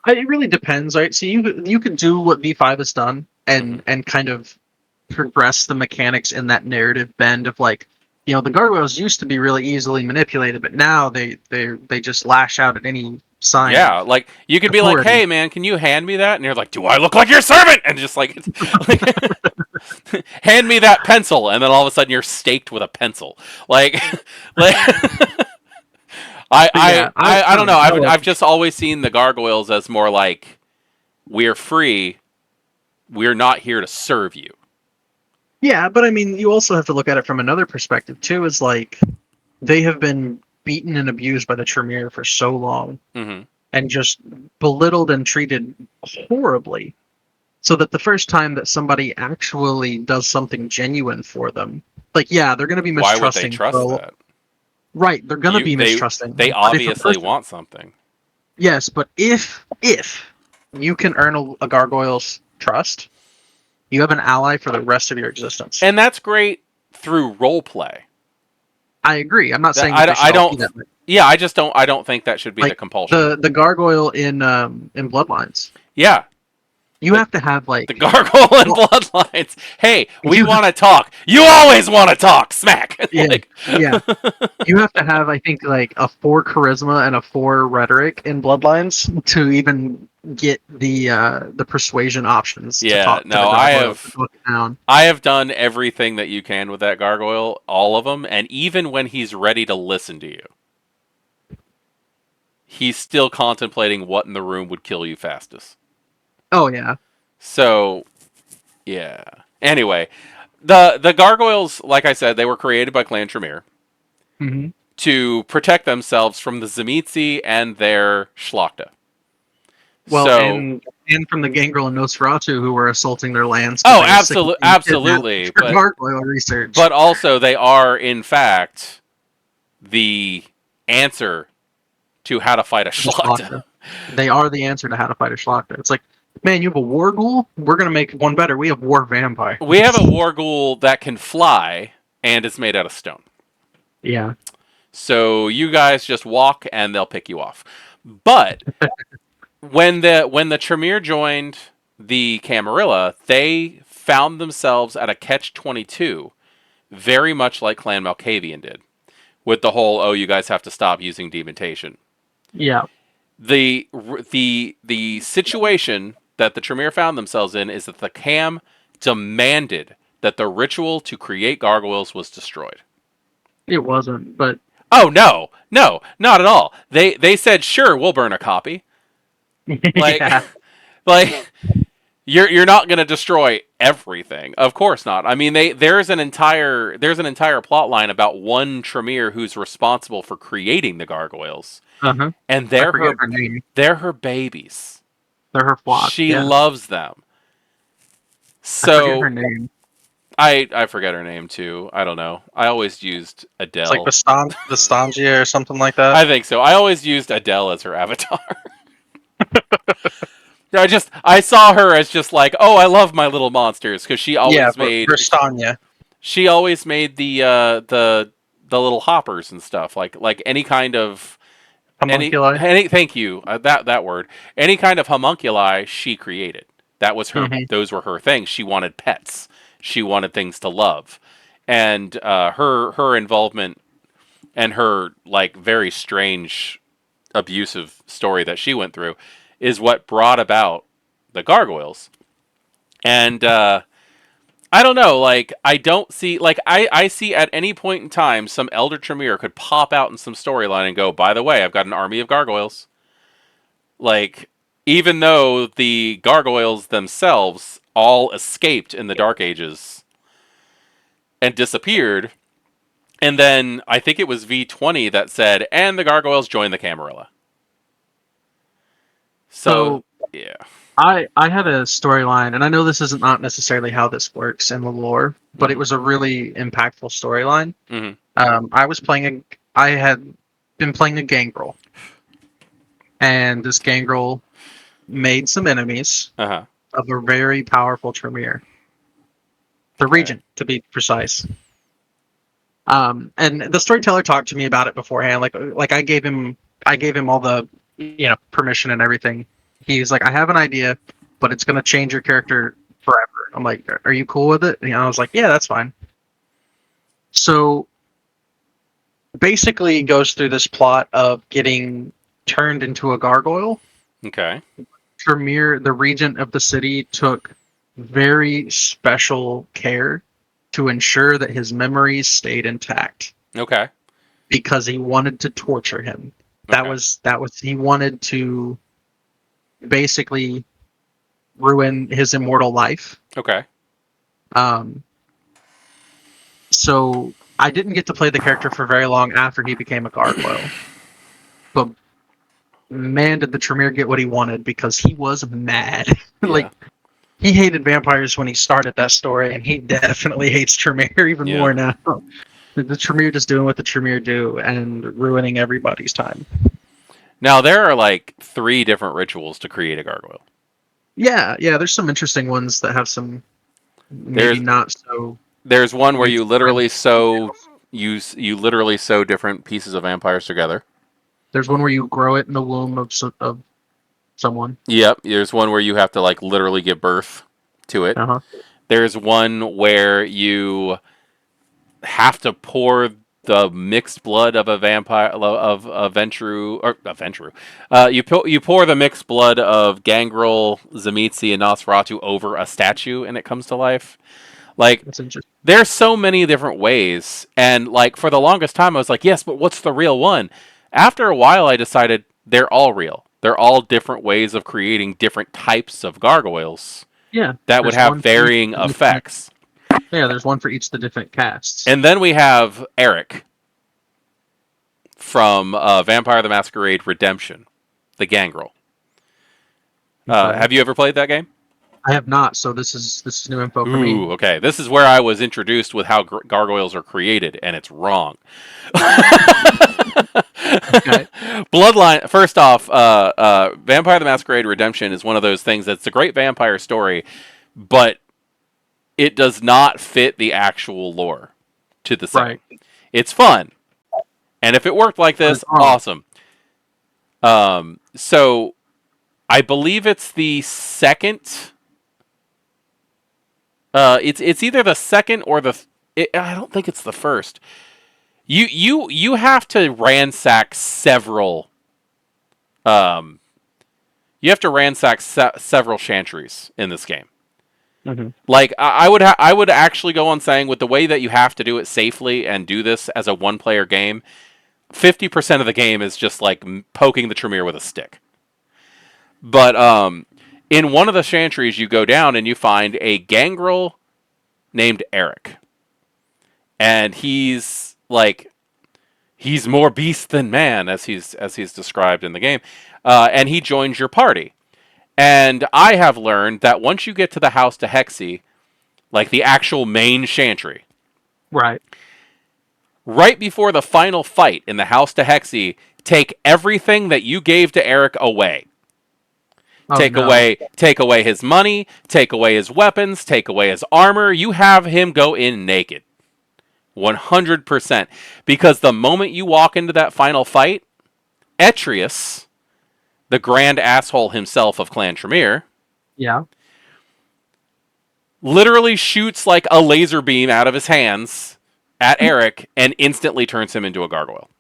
It really depends, right? So you could do what V5 has done Mhm. and kind of progress the mechanics in that narrative bend of like, the gargoyles used to be really easily manipulated, but now they just lash out at any sign Yeah, of like you could be like, authority. "Hey, man, can you hand me that?" And you're like, "Do I look like your servant?" And just like, like hand me that pencil, and then all of a sudden you're staked with a pencil. Like, like I, But yeah, I don't know. I love I've just always seen the gargoyles as more like we're free. We're not here to serve you. Yeah, but I mean, you also have to look at it from another perspective too. Is like they have been beaten and abused by the Tremere for so long, Hmm. and just belittled and treated horribly. So that the first time that somebody actually does something genuine for them, like yeah, they're going to be Why would they mistrusting. trust So that? right, they're going to You be they mistrusting. But if a obviously person, want something, yes, but if you can earn a gargoyle's trust, you have an ally for the rest of your existence. and that's great through role play. I agree. I'm not That saying that they I should all be don't. that way. Yeah, I don't think that should be the Like compulsion. the gargoyle in Bloodlines, Yeah, you the have to have the like, gargoyle and well, bloodlines. Hey, we you want to talk. You always want to talk. Smack. yeah, Like, yeah. You have to have, I think, like a 4 charisma and a 4 rhetoric in Bloodlines to even get the persuasion options to yeah. talk to the No, gargoyle to book it down. I have done everything that you can with that gargoyle, all of them, and even when he's ready to listen to you, he's still contemplating what in the room would kill you fastest. Oh yeah. So, yeah. Anyway, the gargoyles, like I said, they were created by Clan Tremere Hmm. to protect themselves from the Zemitzi and their Schlachta. Well, So, and from the Gangrel and Nosferatu who were assaulting their lands because oh, they were sick of being kidnapped absolutely, for gargoyle research. but also they are in fact the answer to how to fight a The Schlachta. Schlachta. They are the answer to how to fight a Schlachta. It's like, man, you have a war ghoul? We're gonna make one better. We have war vampire. We have a war ghoul that can fly and is made out of stone. Yeah. So you guys just walk and they'll pick you off. But when the Tremere joined the Camarilla, they found themselves at a catch-22, very much like Clan Malkavian did, with the whole "oh, you guys have to stop using demontation." Yeah. The situation that the Tremere found themselves in is that the Cam demanded that the ritual to create gargoyles was destroyed. It wasn't, but Oh no, no, not at all. They said sure, we'll burn a copy. Like yeah. like you're not going to destroy everything. Of course not. I mean, there's an entire plot line about one Tremere who's responsible for creating the gargoyles, Uh-huh. and I forget her name. they're her babies. They're her flock. She Yeah. loves them. I forget her So name. I forget her name too. I don't know. I always used It's like Adele. Vestangia or something like that. I think so. I always used Adele as her avatar. I saw her as just like, oh, I love my little monsters because Yeah, Verstania. she always made the little hoppers and stuff like any kind of Homunculi. any thank you that word, any kind of homunculi she created. That was her. Hmm. Those were her things. She wanted pets. She wanted things to love, and her involvement and her like very strange abusive story that she went through is what brought about the gargoyles. And I don't know, like I don't see like I see at any point in time some elder Tremere could pop out in some storyline and go, by the way, I've got an army of gargoyles. Like, even though the gargoyles themselves all escaped in the Dark Ages and disappeared, and then I think it was V20 that said, and the gargoyles joined the Camarilla. So, So yeah. I had a storyline, and I know this isn't not necessarily how this works in the lore, but it Mm-hmm. was a really impactful storyline. Mm-hmm. I had been playing a gangrel, and this gangrel made some enemies Uh huh. of a very powerful Tremere, the Okay. Regent to be precise. And the storyteller talked to me about it beforehand. Like I gave him all the permission and everything. He's like, I have an idea, but it's gonna change your character forever. I'm like, are you cool with it? And I was like, yeah, that's fine. So basically, goes through this plot of getting turned into a gargoyle. Okay. Tremere, the regent of the city, took very special care to ensure that his memories stayed intact Okay. because he wanted to torture him. Okay. That was he wanted to basically ruin his immortal life. Okay. Um, so I didn't get to play the character for very long after he became a gargoyle. But man, did the Tremere get what he wanted because he was mad. Yeah. Like he hated vampires when he started that story, and he definitely hates Tremere even Yeah. more now. The Tremere just doing what the Tremere do and ruining everybody's time. Now there are like 3 different rituals to create a gargoyle. Yeah, there's some interesting ones that have some maybe There's not so. there's one where you user-friendly literally sew details. you literally sew different pieces of vampires together. There's one where you grow it in the womb of someone. Yep. There's one where you have to like literally give birth to it. Uh-huh. There's one where you have to pour the mixed blood of a vampire of a Ventru or a Ventru. You pour the mixed blood of Gangrel, Tzimisce, and Nosferatu over a statue, and it comes to life. Like That's interesting. there's so many different ways, and like for the longest time, I was like, yes, but what's the real one? After a while, I decided they're all real. They're all different ways of creating different types of gargoyles Yeah, that would there's have one for each varying of the different. effects. Yeah, there's one for each of the different casts. And then we have Eric from Vampire the Masquerade Redemption, the Gangrel. Okay. Have you ever played that game? I have not, so this is new info for me. Ooh, okay. This is where I was introduced with how gargoyles are created, and it's wrong. Okay. Bloodline. First off, Vampire the Masquerade Redemption is one of those things that's a great vampire story, but it does not fit the actual lore to the setting. Right. It's fun, and if it worked like this, awesome. So I believe it's the second. It's either the second or I don't think it's the first. You have to ransack several. You have to ransack several chantries in this game. Mm-hmm. Like I would actually go on saying with the way that you have to do it safely and do this as a 1-player game, 50% of the game is just like poking the Tremere with a stick. But in one of the chantries, you go down and you find a gangrel named Eric, and he's more beast than man, as he's described in the game, and he joins your party. And I have learned that once you get to the House to Hexy, like the actual main chantry, Right. right before the final fight in the House to Hexy, take everything that you gave to Eric away. Oh, Take no. away his money, take away his weapons, take away his armor. You have him go in naked. 100%. Because the moment you walk into that final fight, Etrius, the grand asshole himself of Clan Tremere, Yeah. literally shoots like a laser beam out of his hands at Eric and instantly turns him into a gargoyle.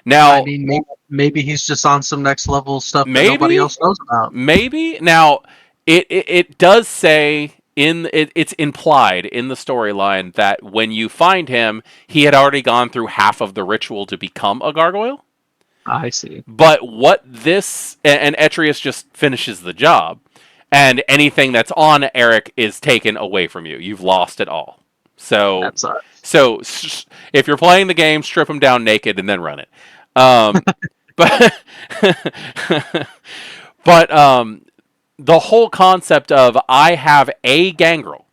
Now, I mean, maybe he's just on some next level stuff that nobody else knows about. Maybe. Now, it does say it's implied in the storyline that when you find him, he had already gone through half of the ritual to become a gargoyle. I see. But what this and Etrius just finishes the job, and anything that's on Eric is taken away from you. You've lost it all. So if you're playing the game, strip him down naked and then run it. But but the whole concept of I have a gangrel,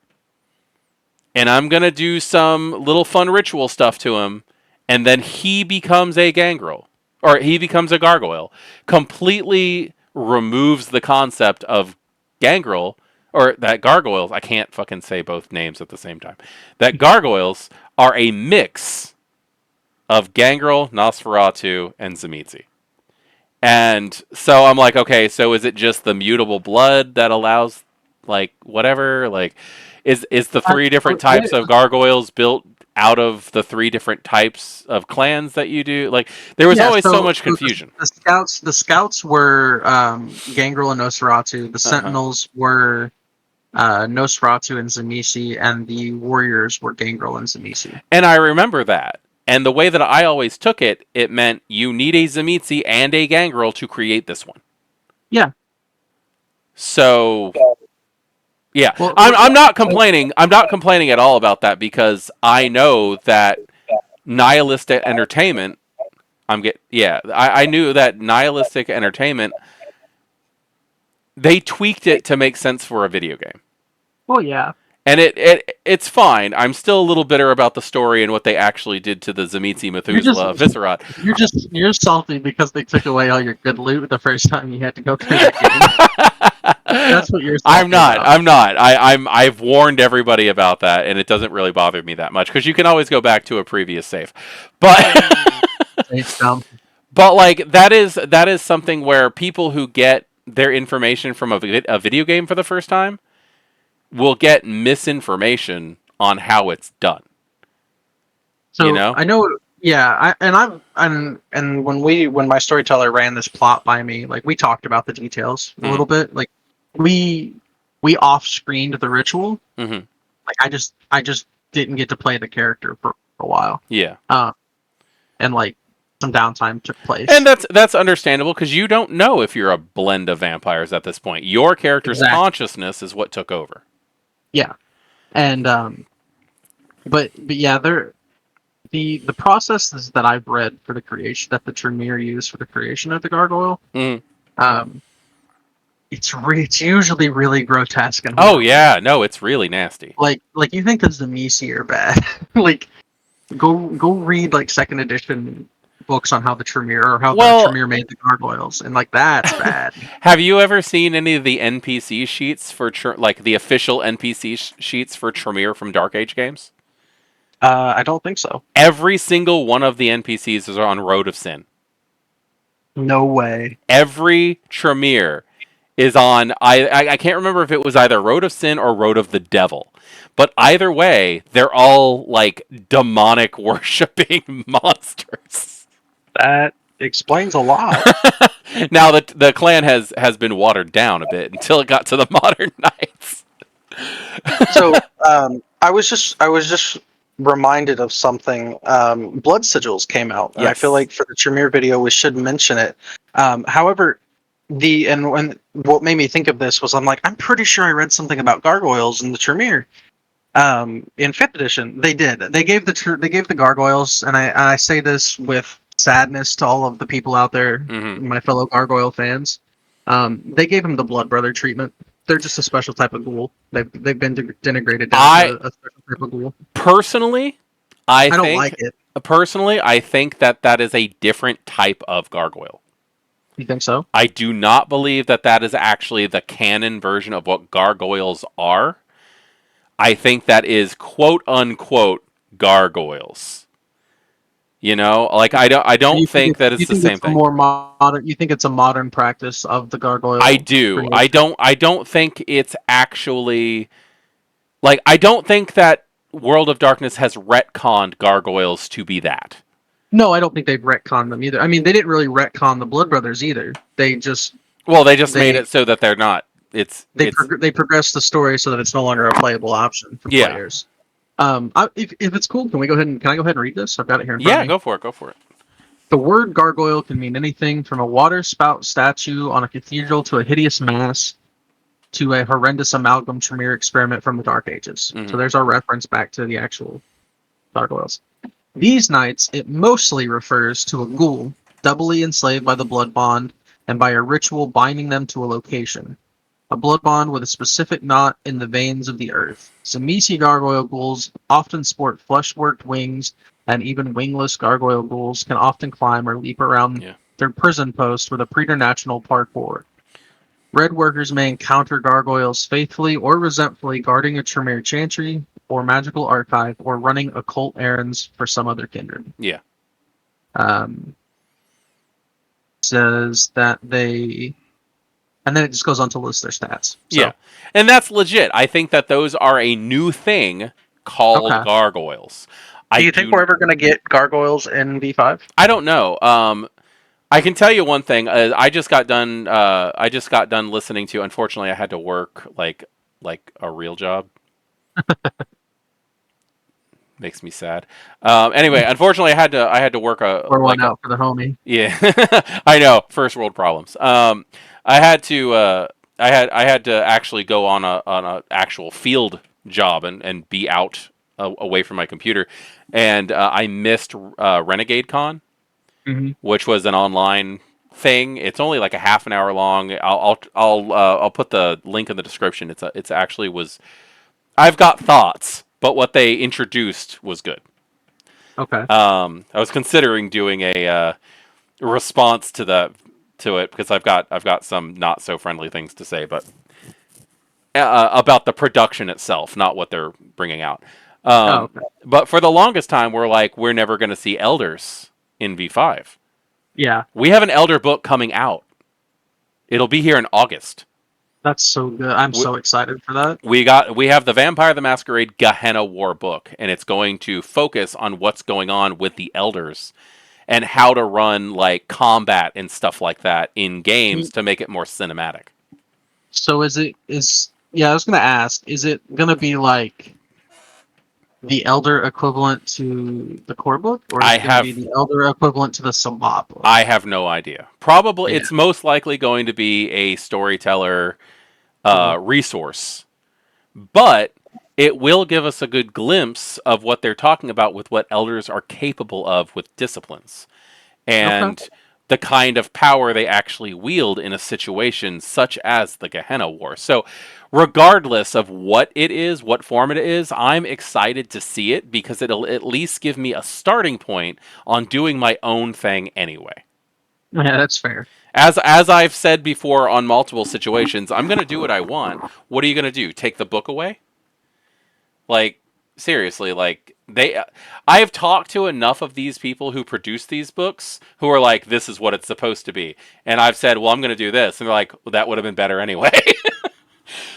and I'm gonna do some little fun ritual stuff to him, and then he becomes a gangrel, or he becomes a gargoyle, completely removes the concept of gangrel, or that gargoyles, I can't fucking say both names at the same time, that gargoyles are a mix of Gangrel, Nosferatu, and Tzimisce. And so I'm like, okay, so is it just the mutable blood that allows, like, whatever? Like, is the I, three different what, types of gargoyles built out of the three different types of clans that you do? Like, there was yeah, always so much so confusion. the scouts were Gangrel and Nosferatu. The Uh huh. Sentinels were Nosferatu and Zamisi, and the warriors were Gangrel and Zamisi. And I remember that. And the way that I always took it, it meant you need a Zamitzi and a Gangrel to create this one. Yeah. So yeah, Well, I'm not complaining. I'm not complaining at all about that because I know that nihilistic entertainment. I knew that nihilistic entertainment. They tweaked it to make sense for a video game, well, yeah. and it's fine. I'm still a little bitter about the story and what they actually did to the Zamitzi You're just Methuselah Viscerat. you're salty because they took away all your good loot the first time you had to go through the game. That's what you're I'm salty not. about. I'm not. I've warned everybody about that, and it doesn't really bother me that much because you can always go back to a previous save. But It's dumb. but like that is something where people who get their information from a video game for the first time will get misinformation on how it's done. You So know? I know, yeah. And when my storyteller ran this plot by me, like we talked about the details a Mm-hmm. little bit. Like we we off screened the ritual. Mm-hmm. Like I just didn't get to play the character for a while. Yeah. Um, and like some downtime took And place. that's understandable because you don't know if you're a blend of vampires at this point. Your character's Exactly. consciousness is what took over. Yeah. And but yeah, the processes that I've read for the creation that the Tremere used for the creation of the gargoyle, Mm. um, it's usually really grotesque and Oh horrible. yeah, no, it's really nasty. Like you think the Zamisi are bad. Like go read like second edition books on how the Tremere or how the Well, Tremere made the gargoyles, and like that's bad. have you ever seen any of the NPC sheets for like the official NPC sheets for Tremere from Dark Age games? I don't think so. Every single one of the NPCs is on Road of Sin. No way. Every Tremere is on. I can't remember if it was either Road of Sin or Road of the Devil, but either way, they're all like demonic worshipping monsters. That explains a lot. Now the clan has been watered down a bit until it got to the modern knights. So I was just reminded of something. Blood Sigils came out, and I feel Yes. like for the Tremere video we should mention it. However, when what made me think of this was I'm like I'm pretty sure I read something about gargoyles in the Tremere. In fifth edition, they did. They gave the gargoyles, and I say this with sadness to all of the people out there, Mm-hmm. my fellow gargoyle fans. They gave them the blood brother treatment. They're just a special type of ghoul. They've been denigrated down I to a special type of ghoul. personally, I I don't think like it. I think that that is a different type of gargoyle. You think so? I do not believe that that is actually the canon version of what gargoyles are. I think that is quote unquote gargoyles. You know, like I don't think that You it's the think same it's a thing. more modern? You think it's a modern practice of the I gargoyle do. creation? I don't think it's actually like I don't think that World of Darkness has retconned gargoyles to be that. No, I don't think they've retconned them either. I mean, they didn't really retcon the Blood Brothers either. They just Well, they just made they it so that they're not. It's they progress the story so that it's no longer a playable option for yeah. players. If it's cool, can I go ahead and read this? I've got it here in front of Yeah, me. go for it. Go for it. The word gargoyle can mean anything from a water spout statue on a cathedral to a hideous mass to a horrendous amalgam Tremere experiment from the Dark Ages. Mm-hmm. So there's our reference back to the actual gargoyles. These nights, it mostly refers to a ghoul, doubly enslaved by the blood bond and by a ritual binding them to a location. A blood bond with a specific knot in the veins of the earth. Zamisi gargoyle ghouls often sport flesh-worked wings, and even wingless gargoyle ghouls can often climb or leap around Yeah. their prison post with a preternatural parkour. Red workers may encounter gargoyles faithfully or resentfully guarding a Tremere chantry or magical archive or running occult errands for some other kindred. Yeah. Um, says that they, and then it just goes on to list their stats. Yeah, So and that's legit. I think that those are a new thing called okay. gargoyles. Do I you think do. we're ever gonna get gargoyles in V5? I don't know. I can tell you one thing. I just got done. I just got done listening to. Unfortunately, I had to work like a real job. Makes me sad. Anyway, unfortunately, I had to work a Pour one like a out for the homie. yeah. I know, first world problems. I had to I had to actually go on a actual field job and be out away from my computer, and I missed Renegade Con, Hmm. which was an online thing. It's only like a half an hour long. I'll put the link in the description. It's actually was. I've got thoughts, but what they introduced was good. Okay. I was considering doing a response to it because I've got some not so friendly things to say, but about the production itself, not what they're bringing out. Oh, okay. But for the longest time, we're never going to see elders in V5. Yeah, We have an elder book coming out. It'll be here in August. that's so good. I'm We, so excited for that. we have the Vampire the Masquerade Gehenna War book, and it's going to focus on what's going on with the elders and how to run like combat and stuff like that in games to make it more cinematic. So yeah, I was gonna ask, is it gonna be like the Elder equivalent to the core book, or is I it gonna be have the Elder equivalent to the Sabbat book? I have no idea. Probably Yeah. it's most likely going to be a storyteller Cool. resource, but it will give us a good glimpse of what they're talking about with what elders are capable of with disciplines Okay. and the kind of power they actually wield in a situation such as the Gehenna War. So, regardless of what it is, what form it is, I'm excited to see it because it'll at least give me a starting point on doing my own thing anyway. Yeah, that's fair. As I've said before on multiple situations, I'm going to do what I want. What are you going to do? Take the book away? Like seriously, like they I have talked to enough of these people who produce these books who are like this is what it's supposed to be. And I've said, "Well, I'm going to do this." And they're like, well, "That would have been better anyway."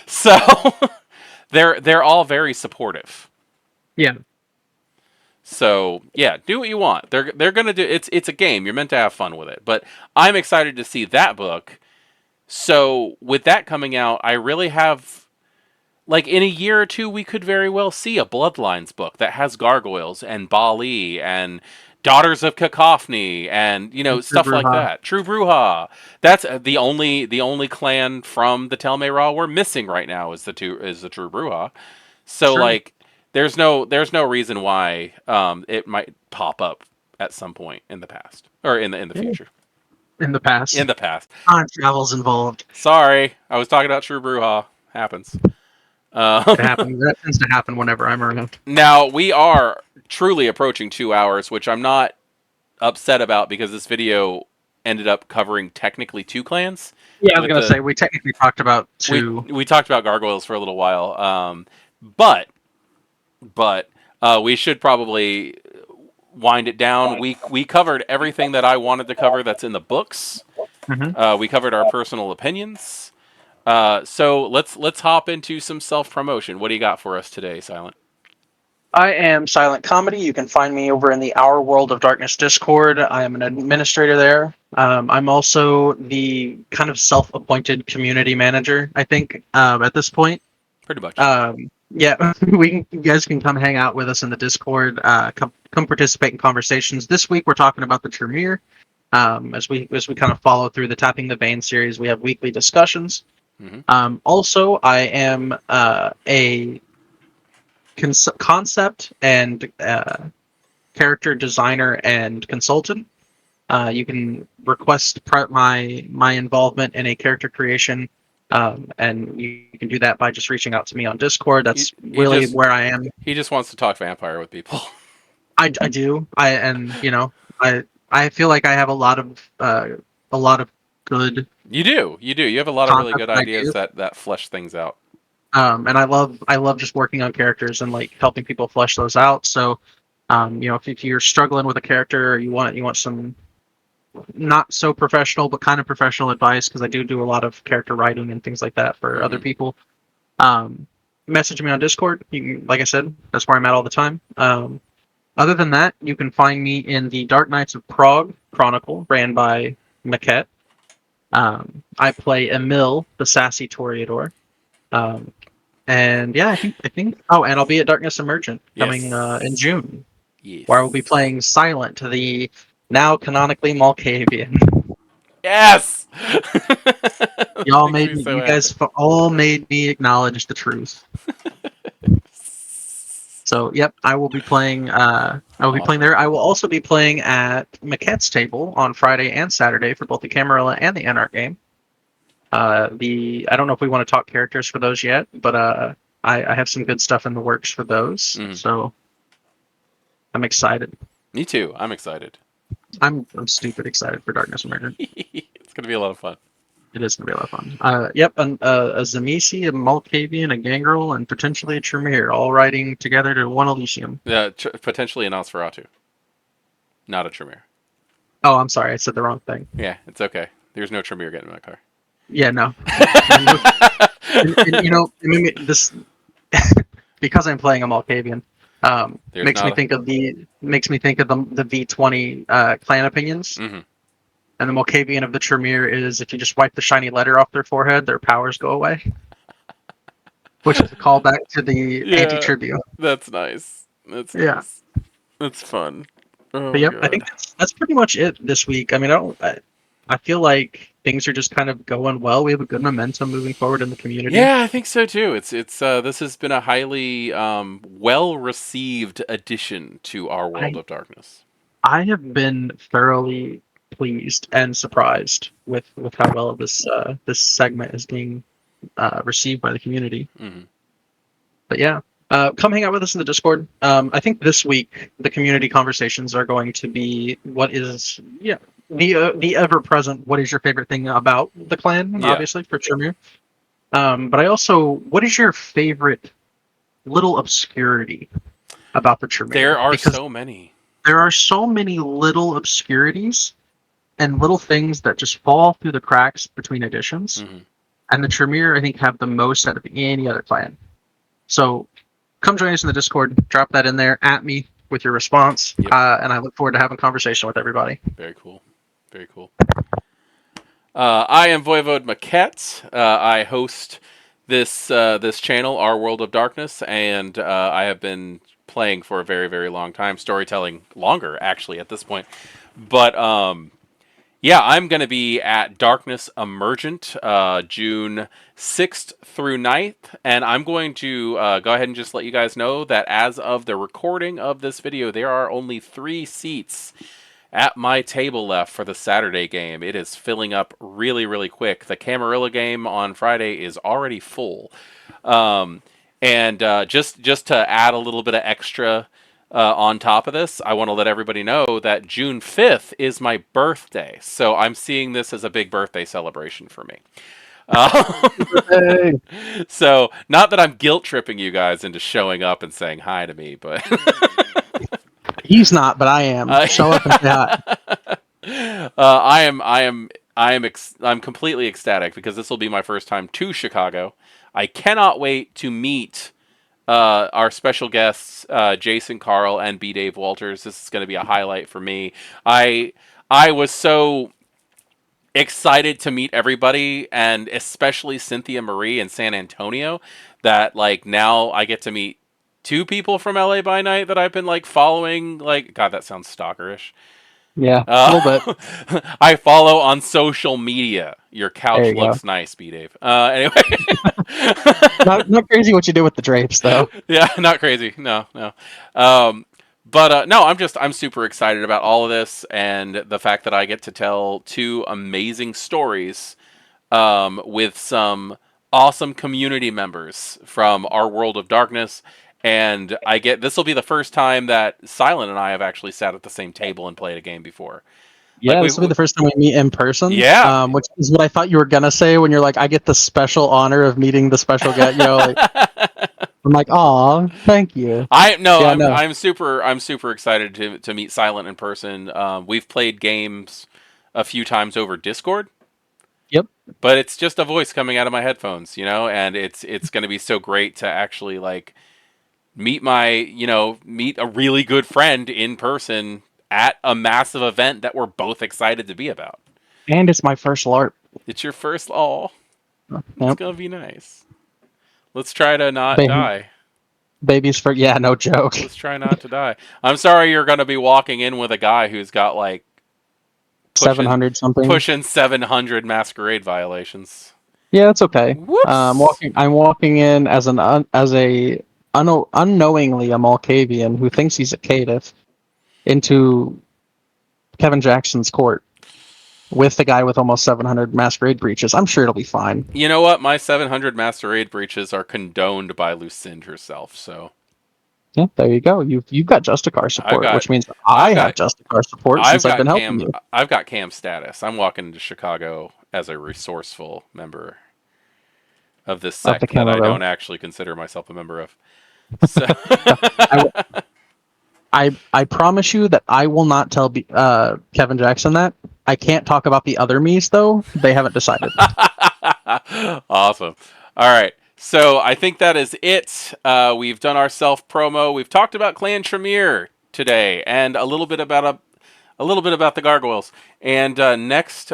So, they're all very supportive. Yeah. So, yeah, do what you want. They're going to do it's a game. You're meant to have fun with it. But I'm excited to see that book. So, with that coming out, I really have like in a year or two, we could very well see a Bloodlines book that has gargoyles and Bali and Daughters of Cacophony and True stuff like Bruja. that. True Bruja. That's the only clan from the Telmay we're missing right now is the True Bruja. So True. like, there's no reason why it might pop up at some point in the past or in the Yeah. future. In the past, In the past. time travel's involved. Sorry, I was talking about True Bruja. Happens. It Um, happens. That tends to happen whenever I'm around. Now we are truly approaching 2 hours, which I'm not upset about because this video ended up covering technically two clans. Yeah, I was With gonna the say we technically talked about we two. we talked about gargoyles for a little while, but we should probably wind it down. We covered everything that I wanted to cover that's in the books. Hmm. We covered our personal opinions. So let's hop into some self promotion. What do you got for us today, Silent? I am Silent Comedy. You can find me over in the Our World of Darkness Discord. I am an administrator there. I'm also the kind of self-appointed community manager, I think, at this point. Pretty much. Yeah, you guys can come hang out with us in the Discord. Come participate in conversations. This week we're talking about the Tremere. As we kind of follow through the Tapping the Bane series, we have weekly discussions. Hmm. Also, I am a concept and character designer and consultant. You can request my involvement in a character creation, and you can do that by just reaching out to me on Discord. He, That's he really just where I am. he just wants to talk vampire with people. I do. I feel like I have a lot of good You do. You have a lot of really concepts good and ideas ideas. that flesh things out. And I love just working on characters and like helping people flesh those out. So, if you're struggling with a character or you want not so professional, but kind of professional advice, because I do a lot of character writing and things like that for other Mm-hmm. people. Um, Message me on Discord. Like I said, that's where I'm at all the time. Other than that, you can find me in the Dark Knights of Prague Chronicle, ran by Mekhet. I play Emil, the sassy Toreador. Um, and yeah, I think. Oh, and I'll be at Darkness Emergent coming in Yes. June, where I will be Yes. playing Silent, the now canonically Malkavian. Yes. Y'all Makes made me me. so You happy. guys all made me acknowledge the truth. So, yep, I will be playing. I will be playing Awesome. there. I will also be playing at Mekhet's table on Friday and Saturday for both the Camarilla and the Anarch game. The I don't know if we want to talk characters for those yet, but I have some good stuff in the works for those. Mm-hmm. So I'm excited. Me too. I'm excited. I'm stupid excited for Darkness Emergent. It's gonna be a lot of fun. It is gonna be a lot of fun. Yep, a Zamisi, a Malkavian, a Gangrel, and potentially a Tremere, all riding together to one Elysium. Potentially an Nosferatu, not a Tremere. Oh, I'm sorry, I said the wrong thing. Yeah, it's okay. There's no Tremere getting in my car. Yeah, no. And, I mean, this because I'm playing a Malkavian, There's not a. makes me think of the V20 clan opinions. Mm-hmm. And the Malkavian of the Tremere is if you just wipe the shiny letter off their forehead, their powers go away. Which is a callback to the Yeah, anti-tribute. that's nice. That's Yeah. nice. That's fun. Oh But my yep, I think god. that's pretty much it this week. I mean, I feel like things are just kind of going well. We have a good momentum moving forward in the community. Yeah, I think so too. It's this has been a highly well received addition to our world I of darkness. I have been thoroughly pleased and surprised with how well this segment is being received by the community. Mm-hmm. But yeah, come hang out with us in the Discord. I think this week the community conversations are going to be what is the ever present. What is your favorite thing about the clan? Yeah, Obviously for Tremere. But I also, what is your favorite little obscurity about the there Tremere? are Because so many. there are so many little obscurities and little things that just fall through the cracks between editions. Mm-hmm. And the Tremere, I think, have the most out of any other clan. So come join us in the Discord. Drop that in there at me with your response. Yep. And I look forward to having a conversation with everybody. Very cool. Very cool. I am voivodemekhet. I host this channel, Our World of Darkness, and I have been playing for a very very long time. Storytelling longer, actually, at this point. But yeah, I'm going to be at Darkness Emergent June 6th through 9th, and I'm going to go ahead and just let you guys know that as of the recording of this video, there are only 3 seats at my table left for the Saturday game. It is filling up really, really quick. The Camarilla game on Friday is already full. Um, and just to add a little bit of extra on top of this, I want to let everybody know that June 5th is my birthday. So I'm seeing this as a big birthday celebration for me. Hey. So, not that I'm guilt tripping you guys into showing up and saying hi to me, but He's not, but I am. uh, Show up and say hi. I'm completely ecstatic because this will be my first time to Chicago. I cannot wait to meet our special guests, Jason Carl and B. Dave Walters. This is going to be a highlight for me. I I was so excited to meet everybody, and especially Cynthia Marie in San Antonio, that like now I get to meet 2 people from LA by night that I've been like following. Like, God, that sounds stalkerish. Yeah, a little bit. I follow on social media. Your There couch you go. looks nice, B Dave. Anyway, Not crazy what you do with the drapes, though. yeah, not crazy. No, no. Um, but no, I'm super excited about all of this and the fact that I get to tell 2 amazing stories with some awesome community members from our world of darkness. And I get this will be the first time that Silent and I have actually sat at the same table and played a game before. Like Yeah, this will be the first time we meet in person. yeah. Which is what I thought you were gonna say when you're like, I get the special honor of meeting the special guest. Like, I'm like, aw, thank you. I no, Yeah, no. I'm super excited to meet Silent in person. We've played games a few times over Discord, Yep. but it's just a voice coming out of my headphones, and it's going to be so great to actually like meet a really good friend in person at a massive event that we're both excited to be about. And it's my first LARP. It's your first. Oh, it's Yep. gonna be nice. Let's try to not Baby, die. babies for yeah, no joke. Let's try not to die. I'm sorry you're gonna be walking in with a guy who's got like Seven pushing hundred something. pushing 700 masquerade violations. Yeah, it's okay. Whoops. I'm walking in as unknowingly a Malkavian who thinks he's a caitiff into Kevin Jackson's court with the guy with almost 700 masquerade breaches. I'm sure it'll be fine. You know what? My 700 masquerade breaches are condoned by Lucinda herself. So Yeah, there you go. You've got Justicar I've support, got which means I've I have got Justicar support since I've been helping you. I've got cam status. I'm walking into Chicago as a resourceful member of this Of the sect that I Camarilla. don't actually consider myself a member of. So I, I promise you that I will not tell Kevin Jackson that. I can't talk about the other me's though. They haven't decided. awesome. All right. So I think that is it. We've done our self promo. We've talked about Clan Tremere today, and a little bit about the Gargoyles. And next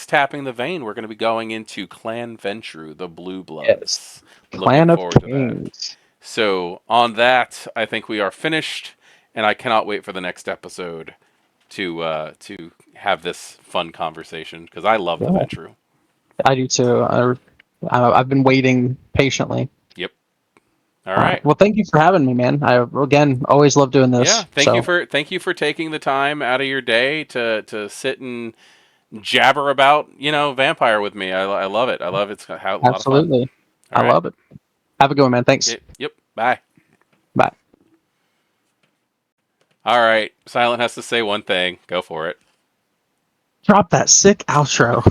tapping the vein, we're going to be going into Clan Ventru, the Blue Yes. Bloods. Looking Clan of forward to that. Kings. So on that, I think we are finished, and I cannot wait for the next episode to have this fun conversation because I love the Yeah, Ventru. I do too. I've been waiting patiently. Yep. All right. Well, thank you for having me, man. I again always love doing Yeah. this. So Thank you for taking the time out of your day to sit and jabber about vampire with me. I love it. I love it. It's a lot of fun. absolutely, All I right. love it. Have a good one, man. Thanks. Okay. Yep. Bye. Bye. All right. Silent has to say one thing. Go for it. Drop that sick outro.